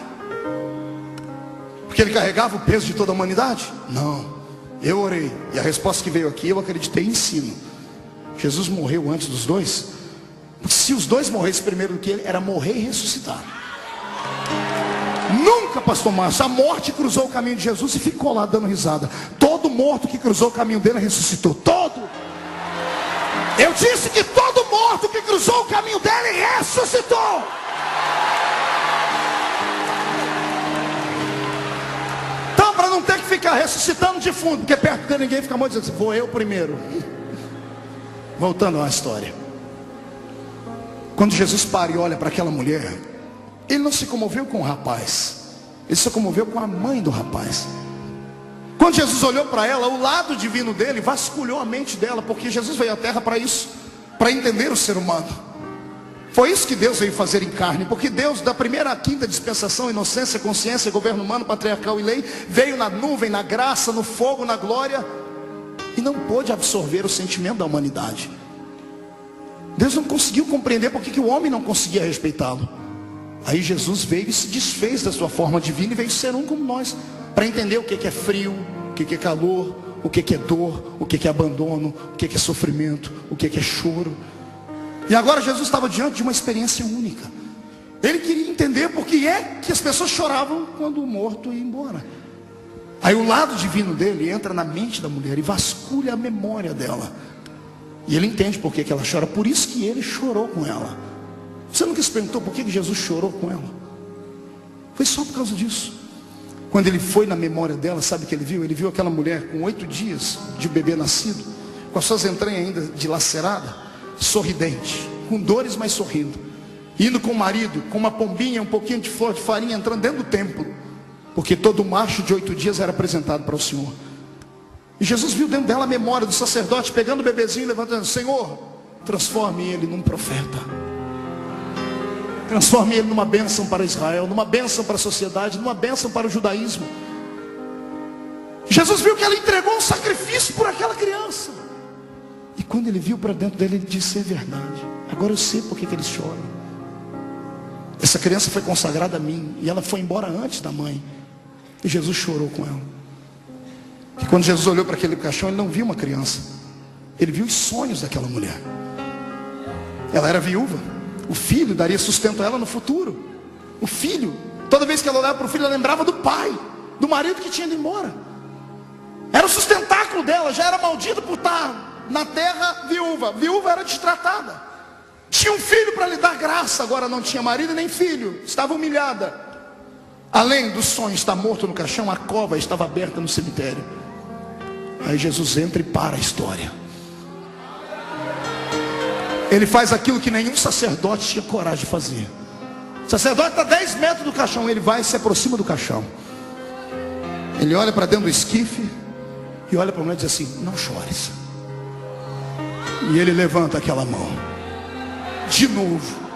Porque ele carregava o peso de toda a humanidade? Não. Eu orei, e a resposta que veio aqui, eu acreditei em cima. Jesus morreu antes dos dois. Porque se os dois morressem primeiro do que ele, era morrer e ressuscitar. Nunca, pastor Márcio, a morte cruzou o caminho de Jesus e ficou lá dando risada. Todo morto que cruzou o caminho dele ressuscitou. Todo. Eu disse que todo morto que cruzou o caminho dele ressuscitou. Então, para não ter que ficar ressuscitando de fundo, porque perto de ninguém fica muito dizendo assim, vou eu primeiro. Voltando à história. Quando Jesus para e olha para aquela mulher, ele não se comoveu com o rapaz, ele se comoveu com a mãe do rapaz. Quando Jesus olhou para ela, o lado divino dele vasculhou a mente dela, porque Jesus veio à terra para isso, para entender o ser humano. Foi isso que Deus veio fazer em carne, porque Deus, da primeira à quinta dispensação, inocência, consciência, governo humano, patriarcal e lei, veio na nuvem, na graça, no fogo, na glória, e não pôde absorver o sentimento da humanidade. Deus não conseguiu compreender porque que o homem não conseguia respeitá-lo. Aí Jesus veio e se desfez da sua forma divina e veio ser um como nós, para entender o que é frio, o que é calor, o que é dor, o que é abandono, o que é sofrimento, o que é choro. E agora Jesus estava diante de uma experiência única. Ele queria entender por que é que as pessoas choravam quando o morto ia embora. Aí o lado divino dele entra na mente da mulher e vasculha a memória dela. E ele entende por que ela chora, por isso que ele chorou com ela. Você nunca se perguntou por que Jesus chorou com ela? Foi só por causa disso. Quando ele foi na memória dela, sabe o que ele viu? Ele viu aquela mulher com 8 dias de bebê nascido, com as suas entranhas ainda dilaceradas, sorridente, com dores, mas sorrindo, indo com o marido, com uma pombinha, um pouquinho de flor de farinha, entrando dentro do templo, porque todo macho de 8 dias era apresentado para o Senhor. E Jesus viu dentro dela a memória do sacerdote, pegando o bebezinho e levantando: Senhor, transforme ele num profeta, transforme ele numa bênção para Israel, numa bênção para a sociedade, numa bênção para o judaísmo. Jesus viu que ela entregou um sacrifício por aquela criança. E quando ele viu para dentro dele, ele disse: é verdade, agora eu sei por que eles choram. Essa criança foi consagrada a mim, e ela foi embora antes da mãe. E Jesus chorou com ela. E quando Jesus olhou para aquele caixão, ele não viu uma criança, ele viu os sonhos daquela mulher. Ela era viúva, o filho daria sustento a ela no futuro. O filho, toda vez que ela olhava para o filho, ela lembrava do pai, do marido que tinha ido embora. Era o sustentáculo dela, já era maldita por estar na terra viúva. Viúva era destratada. Tinha um filho para lhe dar graça, agora não tinha marido nem filho, estava humilhada. Além do sonho estar morto no caixão, a cova estava aberta no cemitério. Aí Jesus entra e para a história. Ele faz aquilo que nenhum sacerdote tinha coragem de fazer. O sacerdote está a 10 metros do caixão, ele vai e se aproxima do caixão. Ele olha para dentro do esquife e olha para a mulher e diz assim: não chores. E ele levanta aquela mão de novo.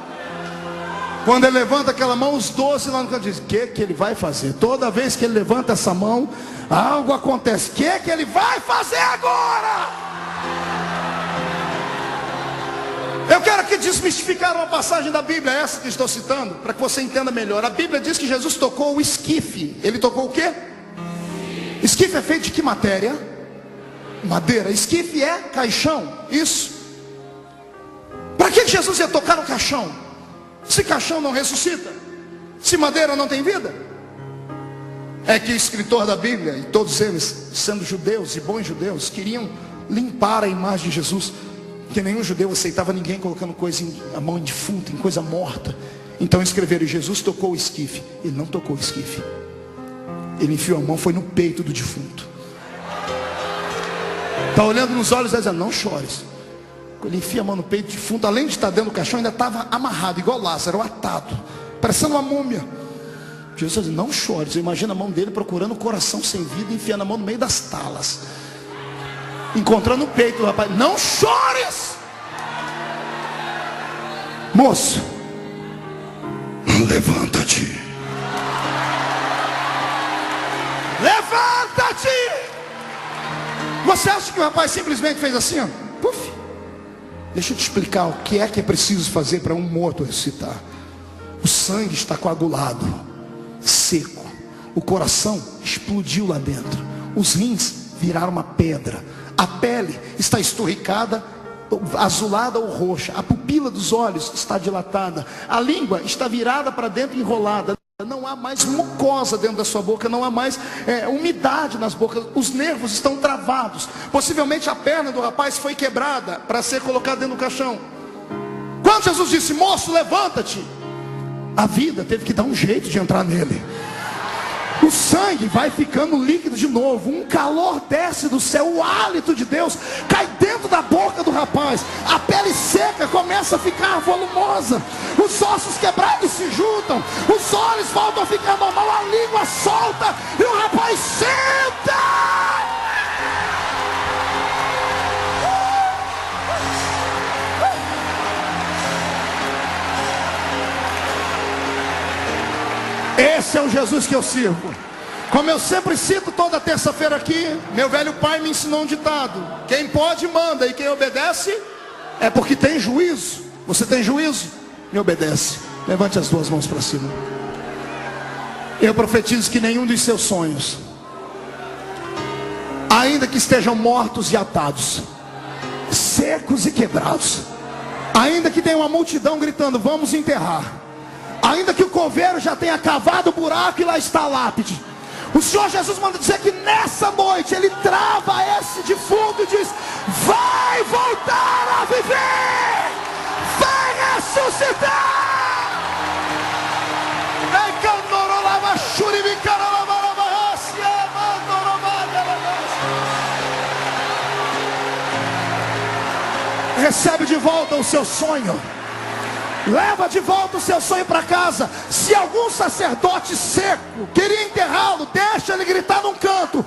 Quando ele levanta aquela mão, os 12 lá no canto dizem: o que ele vai fazer? Toda vez que ele levanta essa mão, algo acontece. O que ele vai fazer agora? Eu quero aqui desmistificar uma passagem da Bíblia, essa que estou citando, para que você entenda melhor. A Bíblia diz que Jesus tocou o esquife. Ele tocou o quê? Esquife é feito de que matéria? Madeira. Esquife é caixão. Isso. Para que Jesus ia tocar no caixão? Se caixão não ressuscita, se madeira não tem vida. É que o escritor da Bíblia, e todos eles, sendo judeus e bons judeus, queriam limpar a imagem de Jesus, porque nenhum judeu aceitava ninguém colocando coisa a mão em defunto, em coisa morta. Então escreveram: Jesus tocou o esquife. Ele não tocou o esquife, ele enfiou a mão, foi no peito do defunto. Está olhando nos olhos e dizendo: não chores. ele enfia a mão no peito, defunto, além de estar dentro do caixão, ainda estava amarrado, igual Lázaro, atado, parecendo uma múmia. Jesus disse, não chore. Você imagina a mão dele procurando o coração sem vida, enfiando a mão no meio das talas, encontrando o peito do rapaz. Não chores, moço, levanta-te. Levanta-te. Você acha que o rapaz simplesmente fez assim, ó? Puf. Deixa eu te explicar o que é preciso fazer para um morto ressuscitar. O sangue está coagulado, seco. O coração explodiu lá dentro. Os rins viraram uma pedra. A pele está esturricada, azulada ou roxa. A pupila dos olhos está dilatada. A língua está virada para dentro e enrolada. Não há mais mucosa dentro da sua boca. Não há mais umidade nas bocas. Os nervos estão travados. Possivelmente a perna do rapaz foi quebrada para ser colocada dentro do caixão. Quando Jesus disse, moço, levanta-te, a vida teve que dar um jeito de entrar nele. O sangue vai ficando líquido de novo. Um calor desce do céu. O hálito de Deus cai dentro da boca do rapaz. A pele seca começa a ficar volumosa. Os ossos quebrados se juntam. Os olhos voltam a ficar normal. A língua solta. E o rapaz senta. Esse é o Jesus que eu sirvo. Como eu sempre cito toda terça-feira aqui, meu velho pai me ensinou um ditado: quem pode manda, e quem obedece é porque tem juízo. Você tem juízo? Me obedece. Levante as duas mãos para cima. Eu profetizo que nenhum dos seus sonhos, ainda que estejam mortos e atados, secos e quebrados, ainda que tenha uma multidão gritando, vamos enterrar, ainda que o coveiro já tenha cavado o buraco e lá está a lápide, o Senhor Jesus manda dizer que nessa noite Ele trava esse defunto e diz, vai voltar a viver, vai ressuscitar. Recebe de volta o seu sonho. Leva de volta o seu sonho para casa. Se algum sacerdote seco queria enterrá-lo, deixa ele gritar num canto,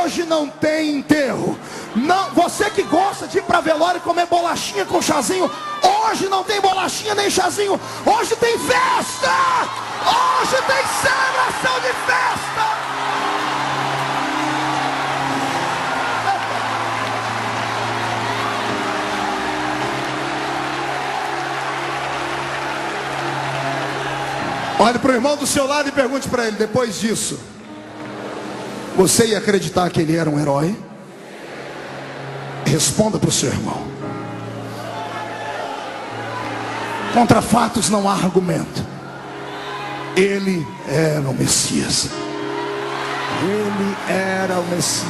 hoje não tem enterro. Não, você que gosta de ir para velório e comer bolachinha com chazinho, hoje não tem bolachinha nem chazinho. Hoje tem festa. Hoje tem celebração de festa. Olhe para o irmão do seu lado e pergunte para ele, depois disso, você ia acreditar que ele era um herói? Responda para o seu irmão. Contra fatos não há argumento. Ele era o Messias. Ele era o Messias.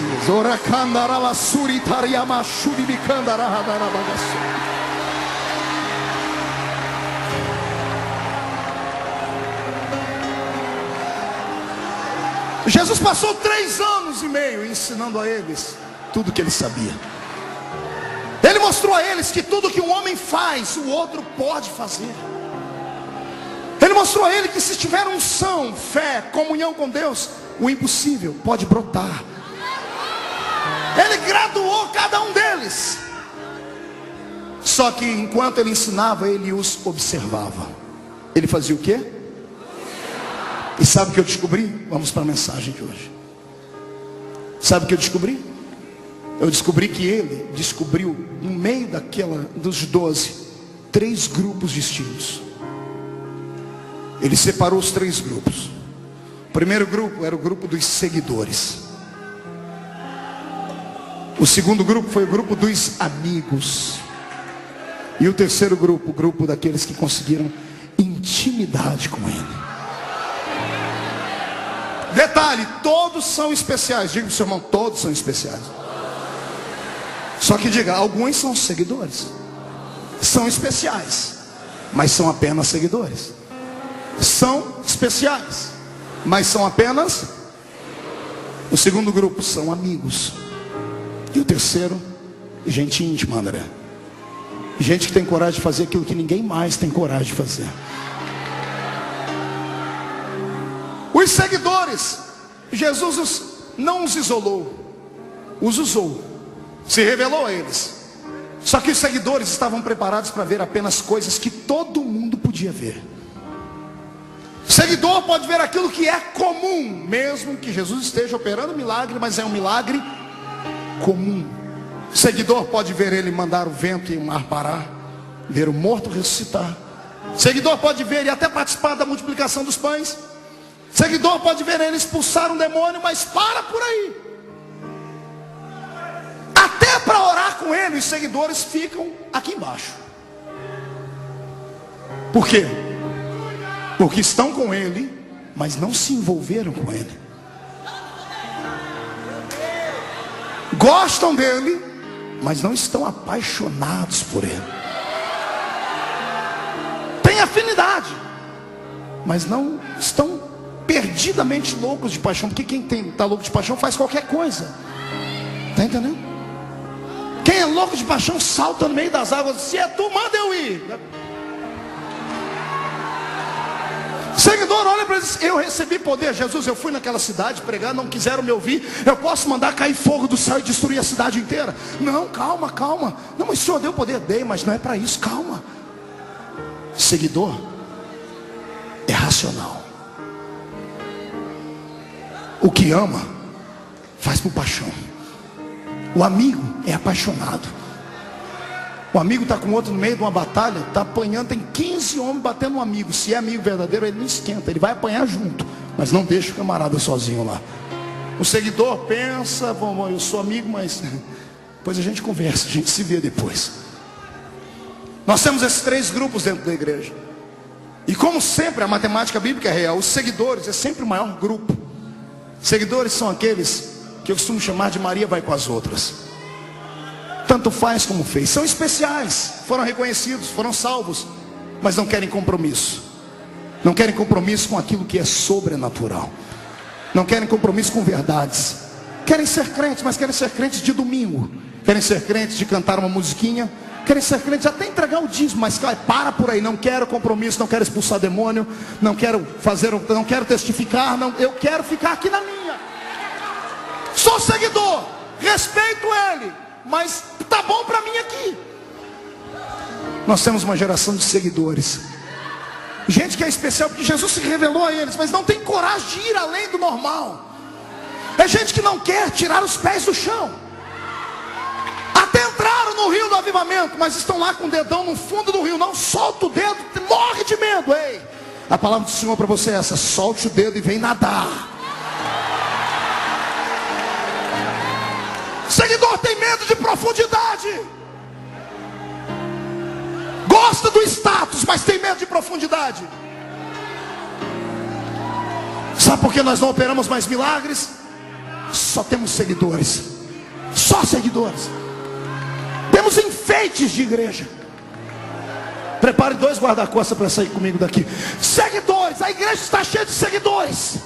Jesus passou 3 anos e meio ensinando a eles tudo que ele sabia. Ele mostrou a eles que tudo que um homem faz, o outro pode fazer. Ele mostrou a eles que se tiver unção, fé, comunhão com Deus, o impossível pode brotar. Ele graduou cada um deles. Só que enquanto ele ensinava, ele os observava. Ele fazia o quê? E sabe o que eu descobri? Vamos para a mensagem de hoje. Sabe o que eu descobri? Eu descobri que ele descobriu, no meio dos 12, 3 grupos distintos. Ele separou os 3 grupos. O primeiro grupo era o grupo dos seguidores. O segundo grupo foi o grupo dos amigos. E o terceiro grupo, o grupo daqueles que conseguiram intimidade com ele. Detalhe, todos são especiais. Diga para o seu irmão, todos são especiais. Só que diga, alguns são seguidores. São especiais, mas são apenas seguidores. São especiais, mas são apenas. O segundo grupo são amigos. E o terceiro, gente íntima, André. Gente que tem coragem de fazer aquilo que ninguém mais tem coragem de fazer. Os seguidores, Jesus não os isolou, os usou, se revelou a eles. Só que os seguidores estavam preparados para ver apenas coisas que todo mundo podia ver. O seguidor pode ver aquilo que é comum, mesmo que Jesus esteja operando um milagre, mas é um milagre comum. O seguidor pode ver ele mandar o vento e o mar parar, ver o morto ressuscitar. O seguidor pode ver e até participar da multiplicação dos pães. O seguidor pode ver ele expulsar um demônio, mas para por aí. Até para orar com ele, os seguidores ficam aqui embaixo. Por quê? Porque estão com ele, mas não se envolveram com ele. Gostam dele, mas não estão apaixonados por ele. Tem afinidade, mas não estão perdidamente loucos de paixão. Porque quem está louco de paixão faz qualquer coisa. Está entendendo? Quem é louco de paixão salta no meio das águas. Se é tu, manda eu ir. O seguidor olha para ele e diz: eu recebi poder. Jesus, eu fui naquela cidade pregar, não quiseram me ouvir. Eu posso mandar cair fogo do céu e destruir a cidade inteira? Não, calma, calma. Não, mas o Senhor deu poder? Dei, mas não é para isso, calma. Seguidor é racional. O que ama faz por paixão. O amigo é apaixonado. O amigo está com outro no meio de uma batalha, está apanhando, tem 15 homens batendo um amigo. Se é amigo verdadeiro, ele não esquenta, ele vai apanhar junto, mas não deixa o camarada sozinho lá. O seguidor pensa: bom, eu sou amigo, mas depois a gente conversa, a gente se vê depois. Nós temos esses três grupos dentro da igreja. E como sempre, a matemática bíblica é real. Os seguidores é sempre o maior grupo. Seguidores são aqueles que eu costumo chamar de Maria vai com as outras. Tanto faz como fez. São especiais, foram reconhecidos, foram salvos, mas não querem compromisso. Não querem compromisso com aquilo que é sobrenatural. Não querem compromisso com verdades. Querem ser crentes, mas querem ser crentes de domingo. Querem ser crentes de cantar uma musiquinha. Querem ser crentes até entregar o dízimo, mas para por aí. Não quero compromisso, não quero expulsar demônio, não quero testificar, não, eu quero ficar aqui na minha. Sou seguidor, respeito ele, mas tá bom para mim aqui. Nós temos uma geração de seguidores, gente que é especial porque Jesus se revelou a eles, mas não tem coragem de ir além do normal. É gente que não quer tirar os pés do chão. Até entraram no rio do avivamento, mas estão lá com o dedão no fundo do rio. Não solta o dedo, morre de medo. Ei, a palavra do Senhor para você é essa: solte o dedo e vem nadar. Seguidor tem medo de profundidade. Gosta do status, mas tem medo de profundidade. Sabe por que nós não operamos mais milagres? Só temos seguidores. Só seguidores. Temos enfeites de igreja. Prepare 2 guarda-costas para sair comigo daqui. Seguidores, a igreja está cheia de seguidores.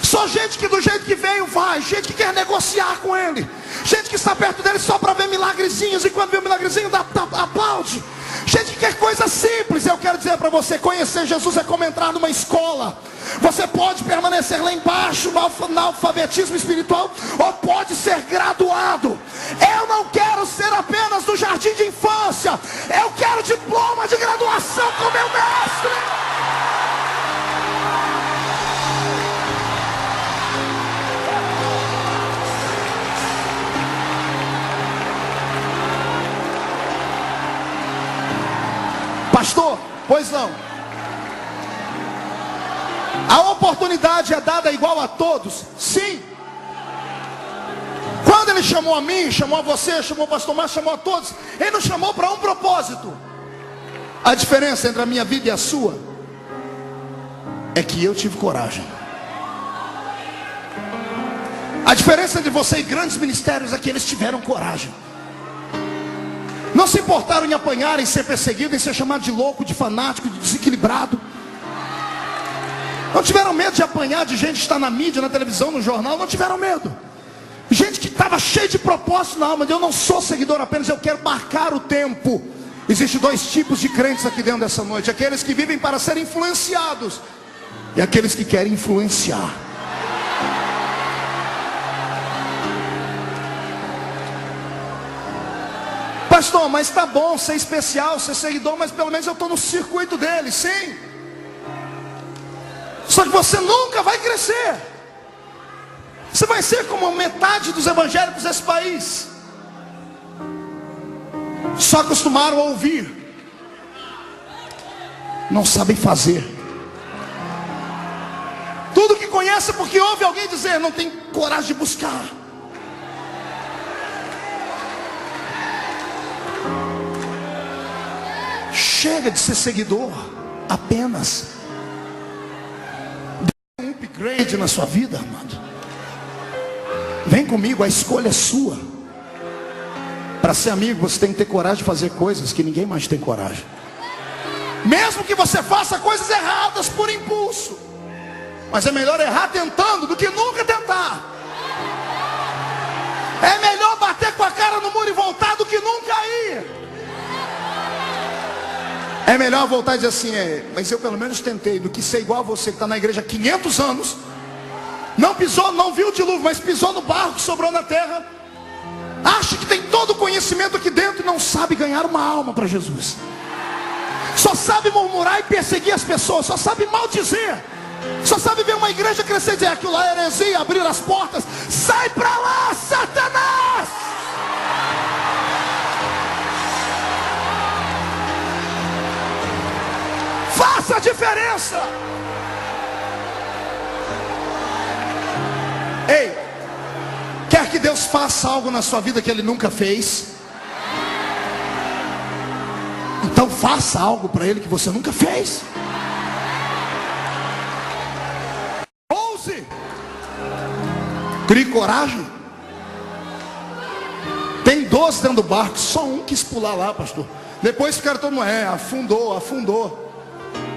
Só gente que do jeito que veio vai. Gente que quer negociar com ele. Gente que está perto dele só para ver milagrezinhos. E quando vê um milagrezinho aplaude. Gente que quer coisa simples. Eu quero dizer para você: conhecer Jesus é como entrar numa escola. Você pode permanecer lá embaixo no alfabetismo espiritual, ou pode ser graduado. Eu não quero ser apenas do jardim de infância. Eu quero diploma de graduação com meu mestre. Pastor, pois não. A oportunidade é dada igual a todos? Sim. Quando ele chamou a mim, chamou a você, chamou o pastor Márcio, chamou a todos, ele nos chamou para um propósito. A diferença entre a minha vida e a sua é que eu tive coragem. A diferença entre você e grandes ministérios é que eles tiveram coragem. Não se importaram em apanhar, em ser perseguido, em ser chamado de louco, de fanático, de desequilibrado. Não tiveram medo de apanhar de gente que está na mídia, na televisão, no jornal. Não tiveram medo. Gente que estava cheia de propósito na alma. Eu não sou seguidor apenas, eu quero marcar o tempo. Existem dois tipos de crentes aqui dentro dessa noite: aqueles que vivem para serem influenciados e aqueles que querem influenciar. Pastor, mas tá bom ser especial, ser seguidor, mas pelo menos eu estou no circuito dele. Sim. Só que você nunca vai crescer. Você vai ser como metade dos evangélicos desse país. Só acostumaram a ouvir, não sabem fazer. Tudo que conhece é porque ouve alguém dizer, não tem coragem de buscar. Chega de ser seguidor apenas. Dê um upgrade na sua vida, amado. Vem comigo, a escolha é sua. Para ser amigo, você tem que ter coragem de fazer coisas que ninguém mais tem coragem. Mesmo que você faça coisas erradas por impulso. Mas é melhor errar tentando do que nunca tentar. É melhor bater com a cara no muro e voltar do que nunca ir. É melhor voltar e dizer assim, mas eu pelo menos tentei, do que ser igual a você que está na igreja há 500 anos. Não pisou, não viu o dilúvio, mas pisou no barro que sobrou na terra. Acha que tem todo o conhecimento aqui dentro e não sabe ganhar uma alma para Jesus. Só sabe murmurar e perseguir as pessoas, só sabe maldizer. Só sabe ver uma igreja crescer e dizer, aquilo lá é heresia, abrir as portas. Sai para lá, Satanás! Faça a diferença. Ei, quer que Deus faça algo na sua vida que Ele nunca fez? Então faça algo para Ele que você nunca fez. Ouse. Crie coragem. Tem 12 dentro do barco, só um quis pular lá, pastor. Depois ficaram todo mundo,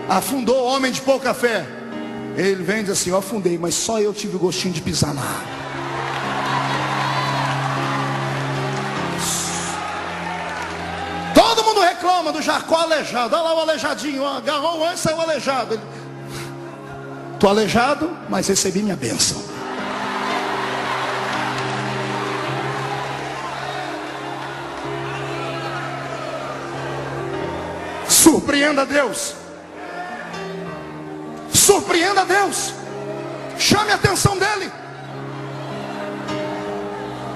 afundou o homem de pouca fé. Ele vem e diz assim, eu afundei, mas só eu tive o gostinho de pisar na água. Todo mundo reclama do Jacó aleijado. Olha lá o aleijadinho, agarrou o anjo e saiu aleijado. Estou aleijado, mas recebi minha bênção. Surpreenda a Deus. Surpreenda a Deus. Chame a atenção dele.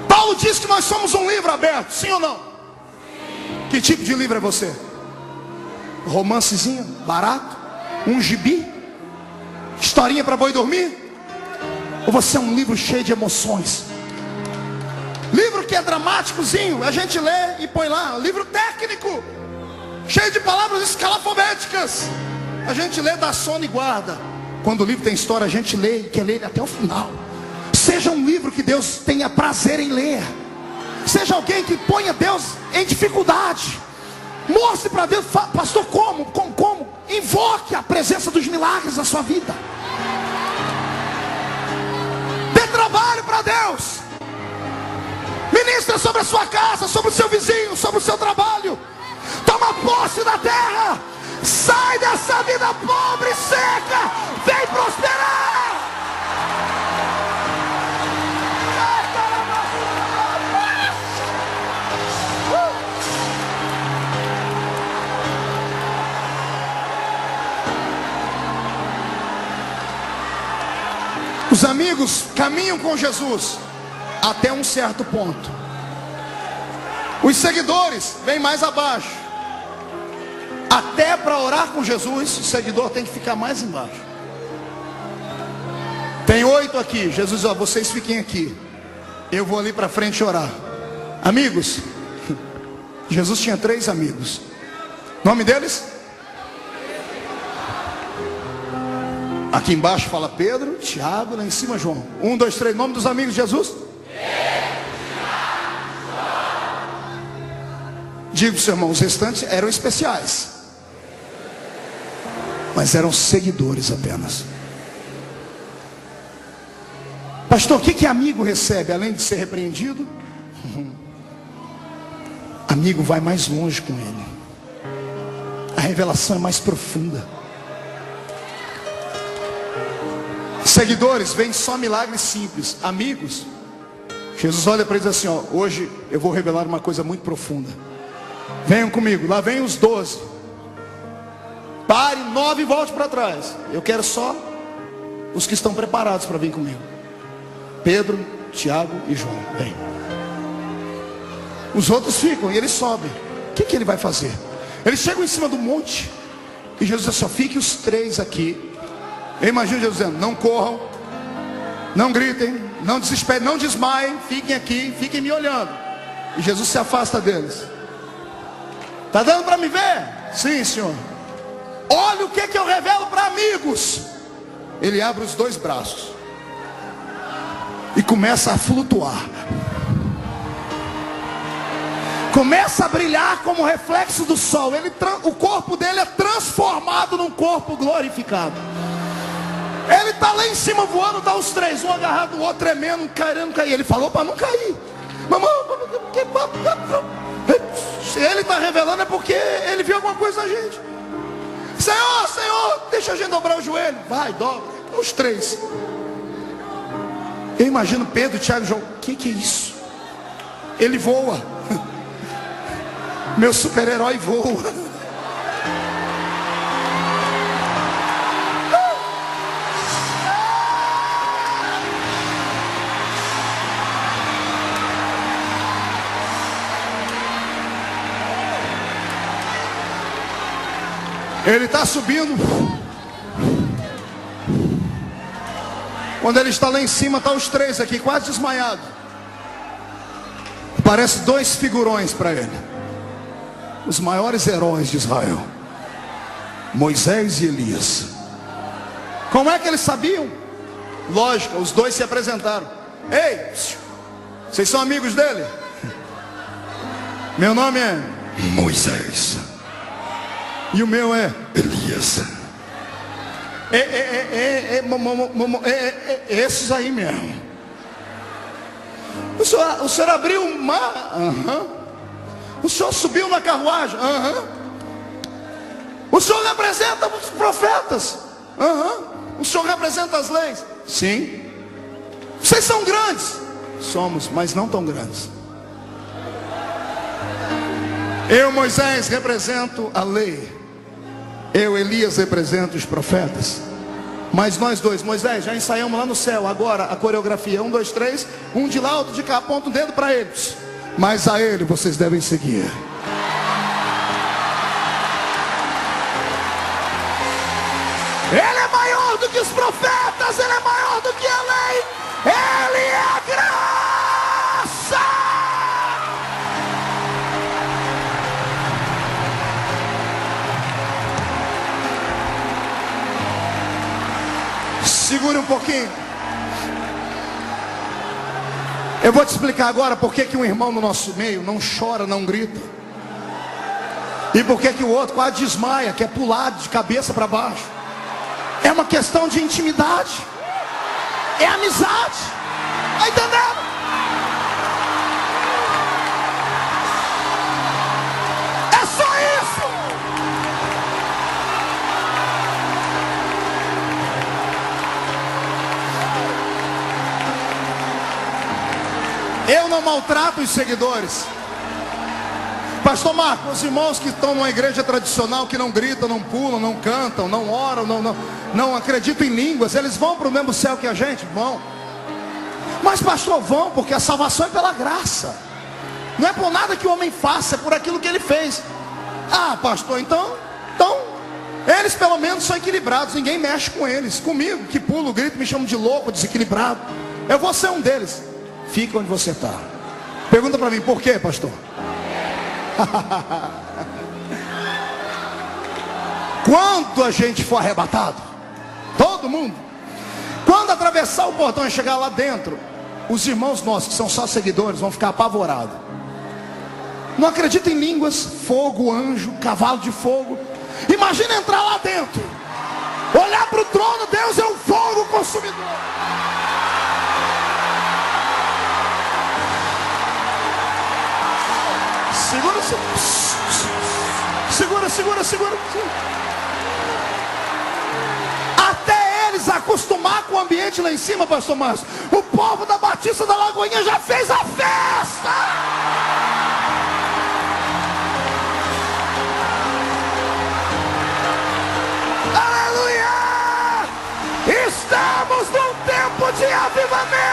Paulo diz que nós somos um livro aberto, sim ou não? Sim. Que tipo de livro é você? Romancezinho, barato? Um gibi? Historinha para boi dormir? Ou você é um livro cheio de emoções? Livro que é dramáticozinho, a gente lê e põe lá. Livro técnico, cheio de palavras escalafobéticas. A gente lê, dá sono e guarda. Quando o livro tem história, a gente lê e quer ler ele até o final. Seja um livro que Deus tenha prazer em ler. Seja alguém que ponha Deus em dificuldade. Mostre para Deus, pastor, como? Invoque a presença dos milagres na sua vida. Dê trabalho para Deus. Ministra sobre a sua casa, sobre o seu vizinho, sobre o seu trabalho. Toma posse da terra. Sai dessa vida pobre e seca. Vem prosperar. Os amigos caminham com Jesus até um certo ponto. Os seguidores vêm mais abaixo. Até para orar com Jesus, o seguidor tem que ficar mais embaixo. Tem 8 aqui. Jesus, vocês fiquem aqui. Eu vou ali para frente orar. Amigos, Jesus tinha 3 amigos. Nome deles? Aqui embaixo fala Pedro, Tiago, lá em cima João. 1, 2, 3, nome dos amigos de Jesus? Digo para o seu irmão, os restantes eram especiais, mas eram seguidores apenas. Pastor, o que amigo recebe? Além de ser repreendido, amigo vai mais longe com ele. a revelação é mais profunda. Seguidores veem só milagres simples. Amigos, Jesus olha para eles assim, ó, hoje eu vou revelar uma coisa muito profunda. Venham comigo, lá vem os 12. Pare, 9 e volte para trás. Eu quero só os que estão preparados para vir comigo. Pedro, Tiago e João, vem. Os outros ficam e eles sobem. O que ele vai fazer? Eles chegam em cima do monte e Jesus diz assim, fiquem os 3 aqui. Eu imagino Jesus dizendo, não corram, não gritem, não desesperem, não desmaiem, fiquem aqui, fiquem me olhando. E Jesus se afasta deles. Está dando para me ver? Sim, Senhor. Olha o que eu revelo para amigos. Ele abre os 2 braços e começa a flutuar. Começa a brilhar como reflexo do sol. O corpo dele é transformado num corpo glorificado. Ele está lá em cima voando, está os 3, um agarrado, o outro tremendo, querendo cair. Ele falou para não cair. Se ele está revelando é porque ele viu alguma coisa na gente. Senhor, Senhor, deixa a gente dobrar o joelho. Vai, dobra. Os 3. Eu imagino Pedro, Tiago e João. O que é isso? Ele voa. Meu super-herói voa. Ele está subindo. Quando ele está lá em cima, está os 3 aqui, quase desmaiados. Parece 2 figurões para ele. Os maiores heróis de Israel, Moisés e Elias. Como é que eles sabiam? Lógico, os 2 se apresentaram. Ei, vocês são amigos dele? Meu nome é Moisés. E o meu é Elias. Esses aí mesmo. O senhor abriu o mar? O senhor subiu na carruagem? O senhor representa os profetas? O senhor representa as leis? Sim. Vocês são grandes? Somos, mas não tão grandes. Eu, Moisés, represento a lei. Eu, Elias, represento os profetas. Mas nós 2, Moisés, já ensaiamos lá no céu. Agora a coreografia, 1, 2, 3. Um de lá, outro de cá, aponta o dedo para eles. Mas a ele vocês devem seguir. Ele é maior do que os profetas. Ele é maior do que a lei. Ele é a graça. Segure um pouquinho. Eu vou te explicar agora por que um irmão no nosso meio não chora, não grita. E por que o outro quase desmaia, quer pular de cabeça para baixo. É uma questão de intimidade. É amizade. Está entendendo? É só isso. Eu não maltrato os seguidores. Pastor Marcos, os irmãos que estão numa igreja tradicional, que não gritam, não pulam, não cantam, não oram, não acreditam em línguas, eles vão para o mesmo céu que a gente? Vão. Mas pastor, vão, porque a salvação é pela graça. Não é por nada que o homem faça, é por aquilo que ele fez. Ah, pastor, então eles pelo menos são equilibrados, ninguém mexe com eles. Comigo, que pulo, grito, me chamam de louco, desequilibrado. Eu vou ser um deles. Fica onde você está. Pergunta para mim, por quê, pastor? Quando a gente for arrebatado, todo mundo, quando atravessar o portão e chegar lá dentro, os irmãos nossos que são só seguidores vão ficar apavorados. Não acreditam em línguas, fogo, anjo, cavalo de fogo. Imagina entrar lá dentro, olhar para o trono, Deus é um fogo consumidor. Segura. Até eles acostumar com o ambiente lá em cima, pastor Márcio, o povo da Batista da Lagoinha já fez a festa. Aleluia! Estamos num tempo de avivamento.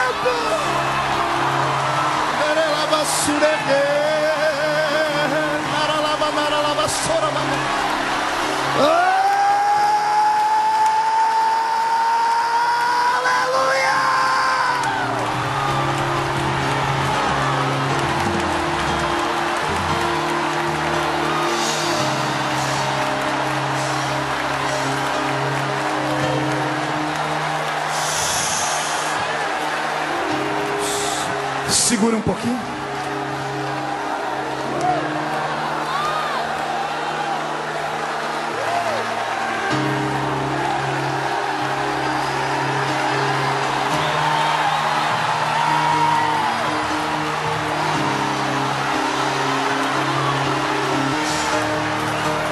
Segura um pouquinho.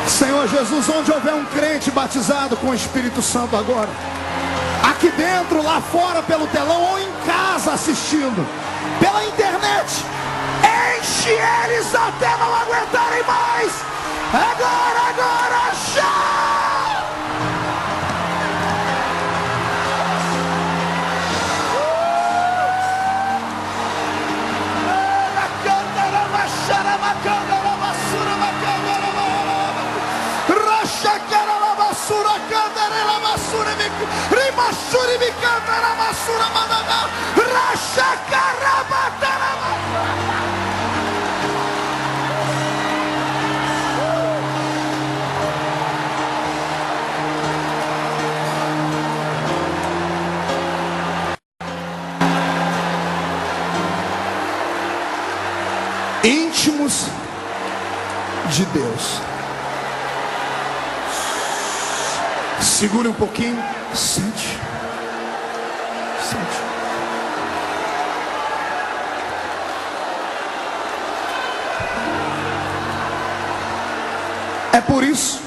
Senhor Jesus, onde houver um crente batizado com o Espírito Santo agora, aqui dentro, lá fora pelo telão ou em casa assistindo pela internet, enche eles até não aguentarem mais. Agora, já! Íntimos de Deus. Segure um pouquinho. Sente. É por isso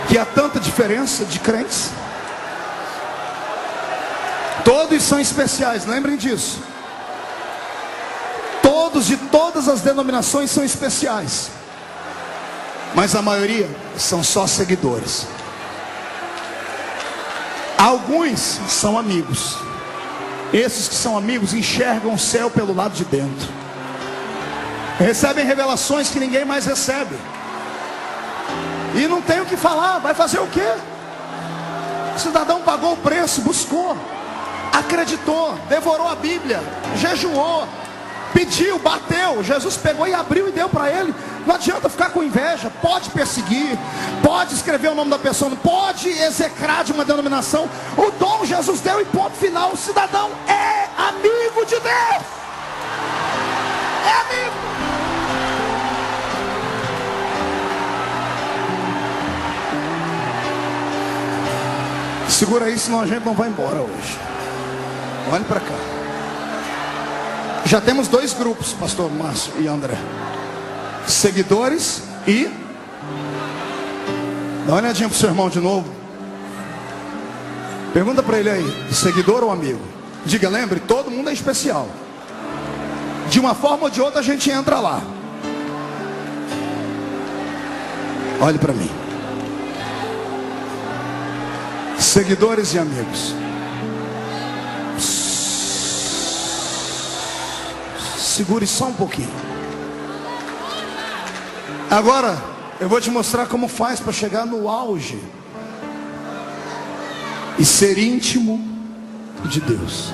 que há tanta diferença de crentes. Todos são especiais, lembrem disso. Todos de todas as denominações são especiais, mas a maioria são só seguidores. Alguns são amigos. Esses que são amigos enxergam o céu pelo lado de dentro, recebem revelações que ninguém mais recebe, e não tem o que falar. Vai fazer o quê? O cidadão pagou o preço, buscou, acreditou, devorou a Bíblia, jejuou, pediu, bateu. Jesus pegou e abriu e deu para ele. Não adianta ficar com inveja. Pode perseguir, pode escrever o nome da pessoa, pode execrar de uma denominação. O dom Jesus deu e ponto final. O cidadão é amigo de Deus. É amigo. Segura aí, senão a gente não vai embora hoje. Olhe para cá. Já temos dois grupos, pastor Márcio e André: seguidores e... Dá uma olhadinha pro seu irmão de novo. Pergunta para ele aí: seguidor ou amigo? Diga, lembre, todo mundo é especial. De uma forma ou de outra a gente entra lá. Olhe para mim. Seguidores e amigos. Segure só um pouquinho. Agora eu vou te mostrar como faz para chegar no auge e ser íntimo de Deus.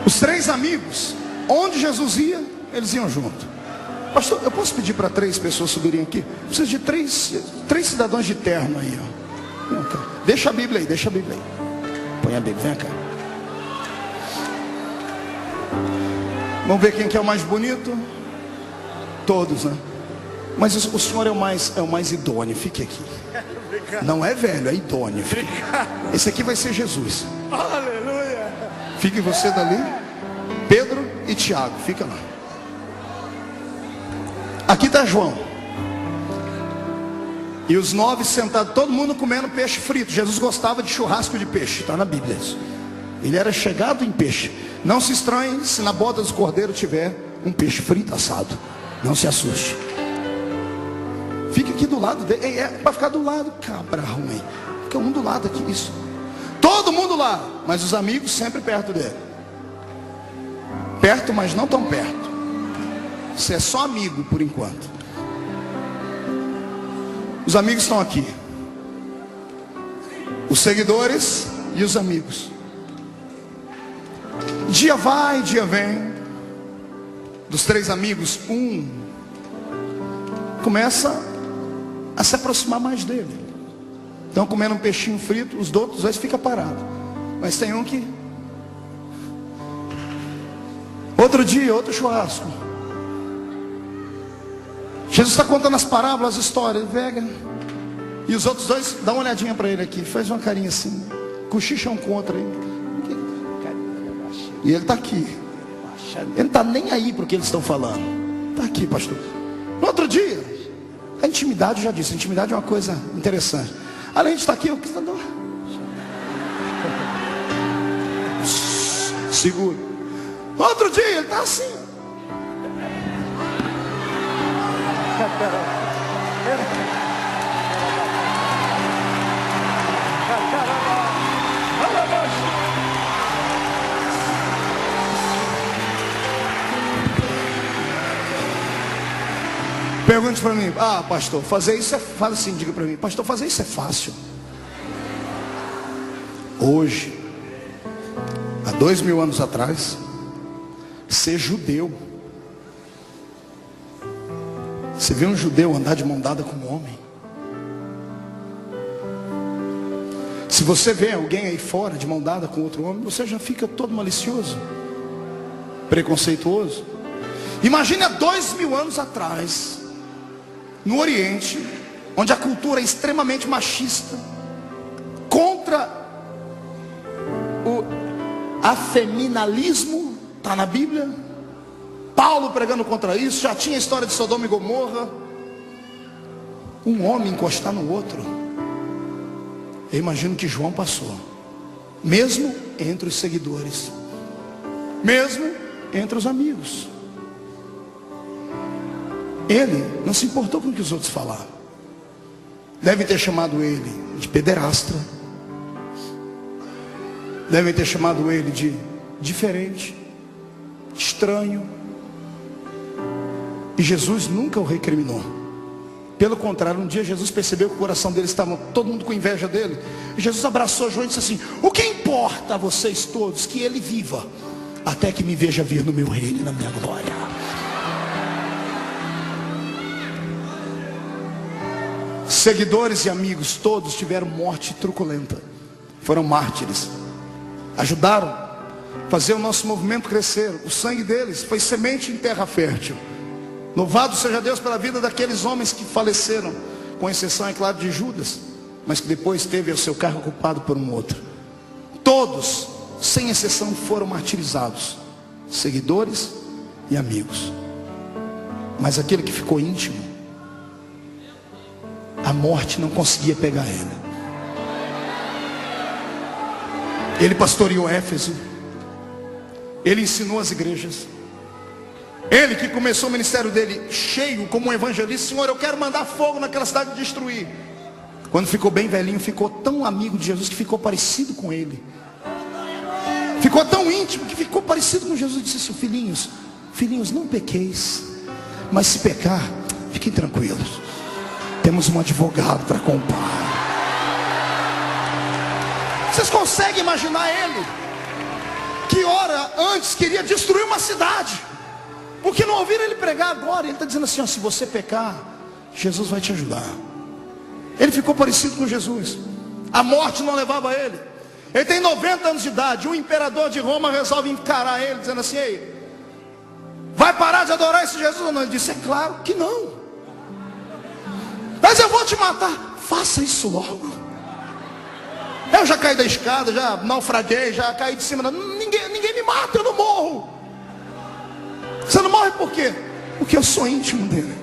Os três amigos, onde Jesus ia, eles iam junto. Pastor, eu posso pedir para 3 pessoas subirem aqui? Preciso de três cidadãos de terno aí, ó. Deixa a Bíblia aí, deixa a Bíblia aí. Põe a Bíblia, vem cá. Vamos ver quem que é o mais bonito. Todos, né? Mas o senhor é o mais idôneo. Fique aqui. Não é velho, é idôneo. Esse aqui vai ser Jesus. Aleluia. Fique você dali. Pedro e Tiago, fica lá. Aqui está João. E os 9 sentados, todo mundo comendo peixe frito. Jesus gostava de churrasco de peixe, está na Bíblia isso. Ele era chegado em peixe. Não se estranhe se na boda do cordeiro tiver um peixe frito assado. Não se assuste. Fica aqui do lado dele. É para ficar do lado, cabra ruim. Fica um do lado aqui, isso. Todo mundo lá, mas os amigos sempre perto dele. Perto, mas não tão perto. Você é só amigo por enquanto. Os amigos estão aqui. Os seguidores e os amigos. Dia vai, dia vem. Dos 3 amigos, um começa a se aproximar mais dele. Estão comendo um peixinho frito, os outros 2 ficam parados. Mas tem um que... Outro dia, outro churrasco. Jesus está contando as parábolas, as histórias, ele pega. E os outros 2, dá uma olhadinha para ele aqui, faz uma carinha assim, cochicham contra ele. E ele está aqui. Ele não está nem aí para o que eles estão falando. Está aqui, pastor. No outro dia, a intimidade, eu já disse, a intimidade é uma coisa interessante. Além de estar aqui, eu quis andar. Seguro. No outro dia, ele está assim. Pergunte para mim, pastor, fazer isso é fala assim, diga para mim, pastor, fazer isso é fácil. Hoje, há 2000 anos atrás, ser judeu, você vê um judeu andar de mão dada com um homem. Se você vê alguém aí fora de mão dada com outro homem, você já fica todo malicioso, preconceituoso. Imagine há 2000 anos atrás, no Oriente, onde a cultura é extremamente machista, contra o afeminalismo, está na Bíblia. Paulo pregando contra isso, já tinha a história de Sodoma e Gomorra. Um homem encostar no outro. Eu imagino que João passou, mesmo entre os seguidores, mesmo entre os amigos. Ele não se importou com o que os outros falaram. Devem ter chamado ele de pederastra. Devem ter chamado ele de diferente, estranho. E Jesus nunca o recriminou. Pelo contrário, um dia Jesus percebeu que o coração dele estava todo mundo com inveja dele. E Jesus abraçou João e disse assim: o que importa a vocês todos que ele viva, até que me veja vir no meu reino e na minha glória. Seguidores e amigos todos tiveram morte truculenta. Foram mártires. Ajudaram a fazer o nosso movimento crescer. O sangue deles foi semente em terra fértil. Louvado seja Deus pela vida daqueles homens que faleceram, com exceção, é claro, de Judas, mas que depois teve o seu cargo ocupado por um outro. Todos, sem exceção, foram martirizados, seguidores e amigos. Mas aquele que ficou íntimo, a morte não conseguia pegar ele. Ele pastoreou Éfeso, ele ensinou as igrejas. Ele que começou o ministério dele cheio como um evangelista: Senhor, eu quero mandar fogo naquela cidade e destruir. Quando ficou bem velhinho, ficou tão amigo de Jesus que ficou parecido com ele. Ficou tão íntimo que ficou parecido com Jesus. E disse assim: filhinhos, não pequeis, mas se pecar, fiquem tranquilos, temos um advogado para com o Pai. Vocês conseguem imaginar ele, que hora antes queria destruir uma cidade, porque não ouviram ele pregar agora? Ele está dizendo assim: ó, se você pecar, Jesus vai te ajudar. Ele ficou parecido com Jesus. A morte não levava ele. Ele tem 90 anos de idade. O imperador de Roma resolve encarar ele, dizendo assim: ei, vai parar de adorar esse Jesus ou não? Ele disse: é claro que não. Mas eu vou te matar. Faça isso logo. Eu já caí da escada, já naufraguei, já caí de cima. Ninguém me mata, eu não morro. Você não morre por quê? Porque eu sou íntimo dele.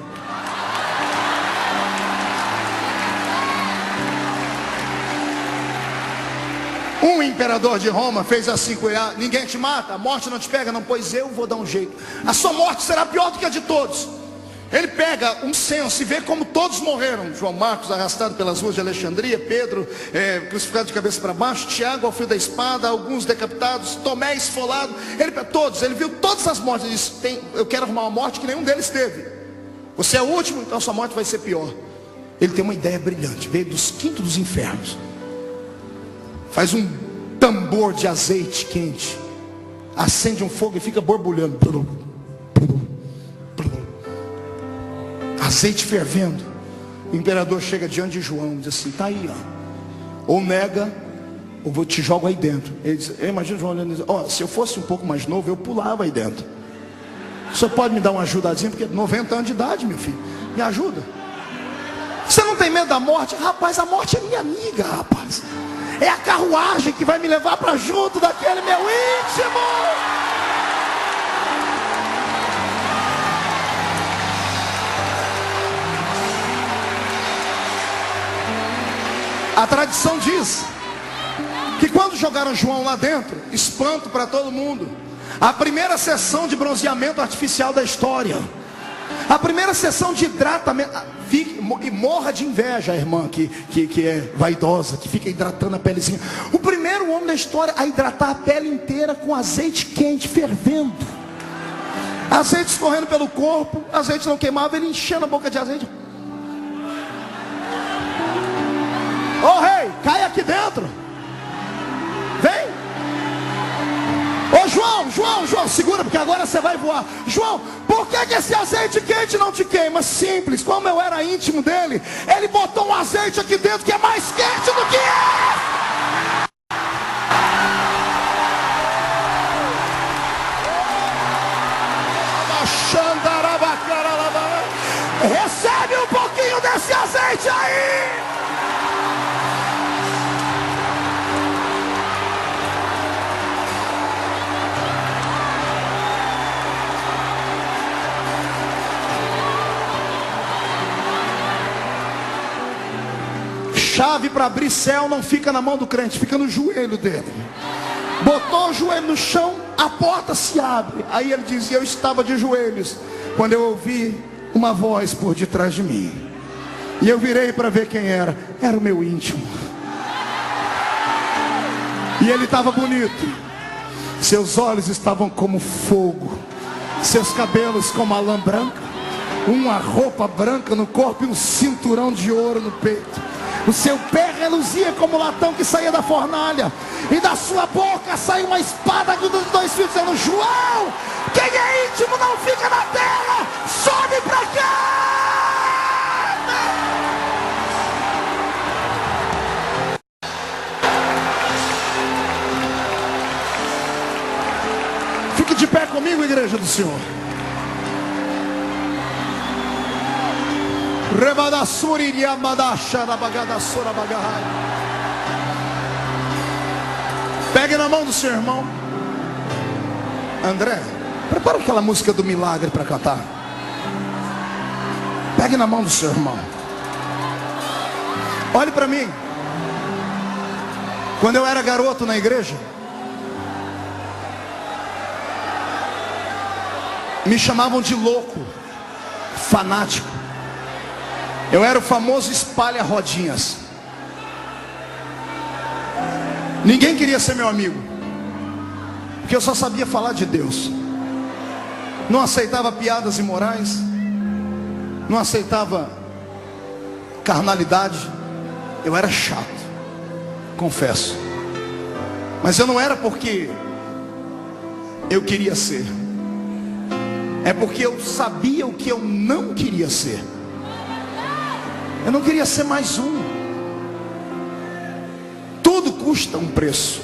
Um imperador de Roma fez assim com ele: ninguém te mata, a morte não te pega, não, pois eu vou dar um jeito. A sua morte será pior do que a de todos. Ele pega um censo e vê como todos morreram. João Marcos arrastado pelas ruas de Alexandria, Pedro crucificado de cabeça para baixo, Tiago ao fio da espada, alguns decapitados, Tomé esfolado. Ele viu todas as mortes. Ele disse: eu quero arrumar uma morte que nenhum deles teve. Você é o último, então sua morte vai ser pior. Ele tem uma ideia brilhante. Veio dos quintos dos infernos, faz um tambor de azeite quente, acende um fogo e fica borbulhando, azeite fervendo. O imperador chega diante de João e diz assim: tá aí, ó, ou nega, ou eu te jogo aí dentro. Ele diz, eu imagino João olhando e diz: ó, se eu fosse um pouco mais novo, eu pulava aí dentro. O senhor pode me dar uma ajudadinha, porque 90 anos de idade, meu filho, me ajuda. Você não tem medo da morte? Rapaz, a morte é minha amiga, rapaz. É a carruagem que vai me levar para junto daquele meu íntimo. A tradição diz que quando jogaram João lá dentro, espanto para todo mundo. A primeira sessão de bronzeamento artificial da história. A primeira sessão de hidratamento. E morra de inveja a irmã que é vaidosa, que fica hidratando a pelezinha. O primeiro homem da história a hidratar a pele inteira com azeite quente, fervendo. Azeite escorrendo pelo corpo. Azeite não queimava, ele enchendo a boca de azeite. Ô rei, cai aqui dentro. Vem. Ô João, segura, porque agora você vai voar. João, por que esse azeite quente não te queima? Simples, como eu era íntimo dele, ele botou um azeite aqui dentro que é mais quente do que recebe um pouquinho desse azeite aí. Chave para abrir céu não fica na mão do crente, fica no joelho dele. Botou o joelho no chão, a porta se abre. Aí ele diz: eu estava de joelhos quando eu ouvi uma voz por detrás de mim. E eu virei para ver quem era. Era o meu íntimo. E ele estava bonito. Seus olhos estavam como fogo, seus cabelos como a lã branca, uma roupa branca no corpo e um cinturão de ouro no peito. O seu pé reluzia como latão que saía da fornalha. E da sua boca saiu uma espada com os dois fios, dizendo: João, quem é íntimo não fica na terra, sobe pra cá. Fique de pé comigo, igreja do Senhor. Pegue na mão do seu irmão. André, prepara aquela música do milagre para cantar. Pegue na mão do seu irmão. Olhe para mim. Quando eu era garoto na igreja, me chamavam de louco, fanático. Eu era o famoso espalha-rodinhas. Ninguém queria ser meu amigo, porque eu só sabia falar de Deus. Não aceitava piadas imorais, não aceitava carnalidade. Eu era chato, confesso. Mas eu não era porque eu queria ser, é porque eu sabia o que eu não queria ser. Eu não queria ser mais um. Tudo custa um preço.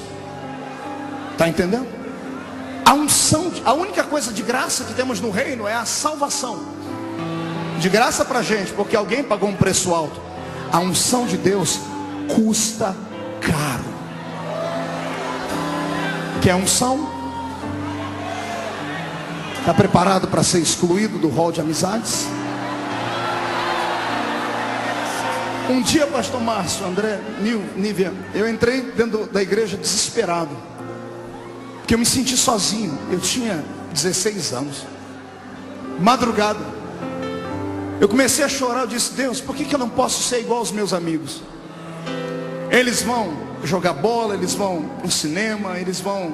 Está entendendo? A unção, a única coisa de graça que temos no reino é a salvação. De graça para a gente, porque alguém pagou um preço alto. A unção de Deus custa caro. Quer unção? Está preparado para ser excluído do hall de amizades? Um dia, pastor Márcio, André, Nívia, eu entrei dentro da igreja desesperado, porque eu me senti sozinho. Eu tinha 16 anos, madrugada, eu comecei a chorar. Eu disse: Deus, por que eu não posso ser igual aos meus amigos? Eles vão jogar bola, eles vão pro cinema, eles vão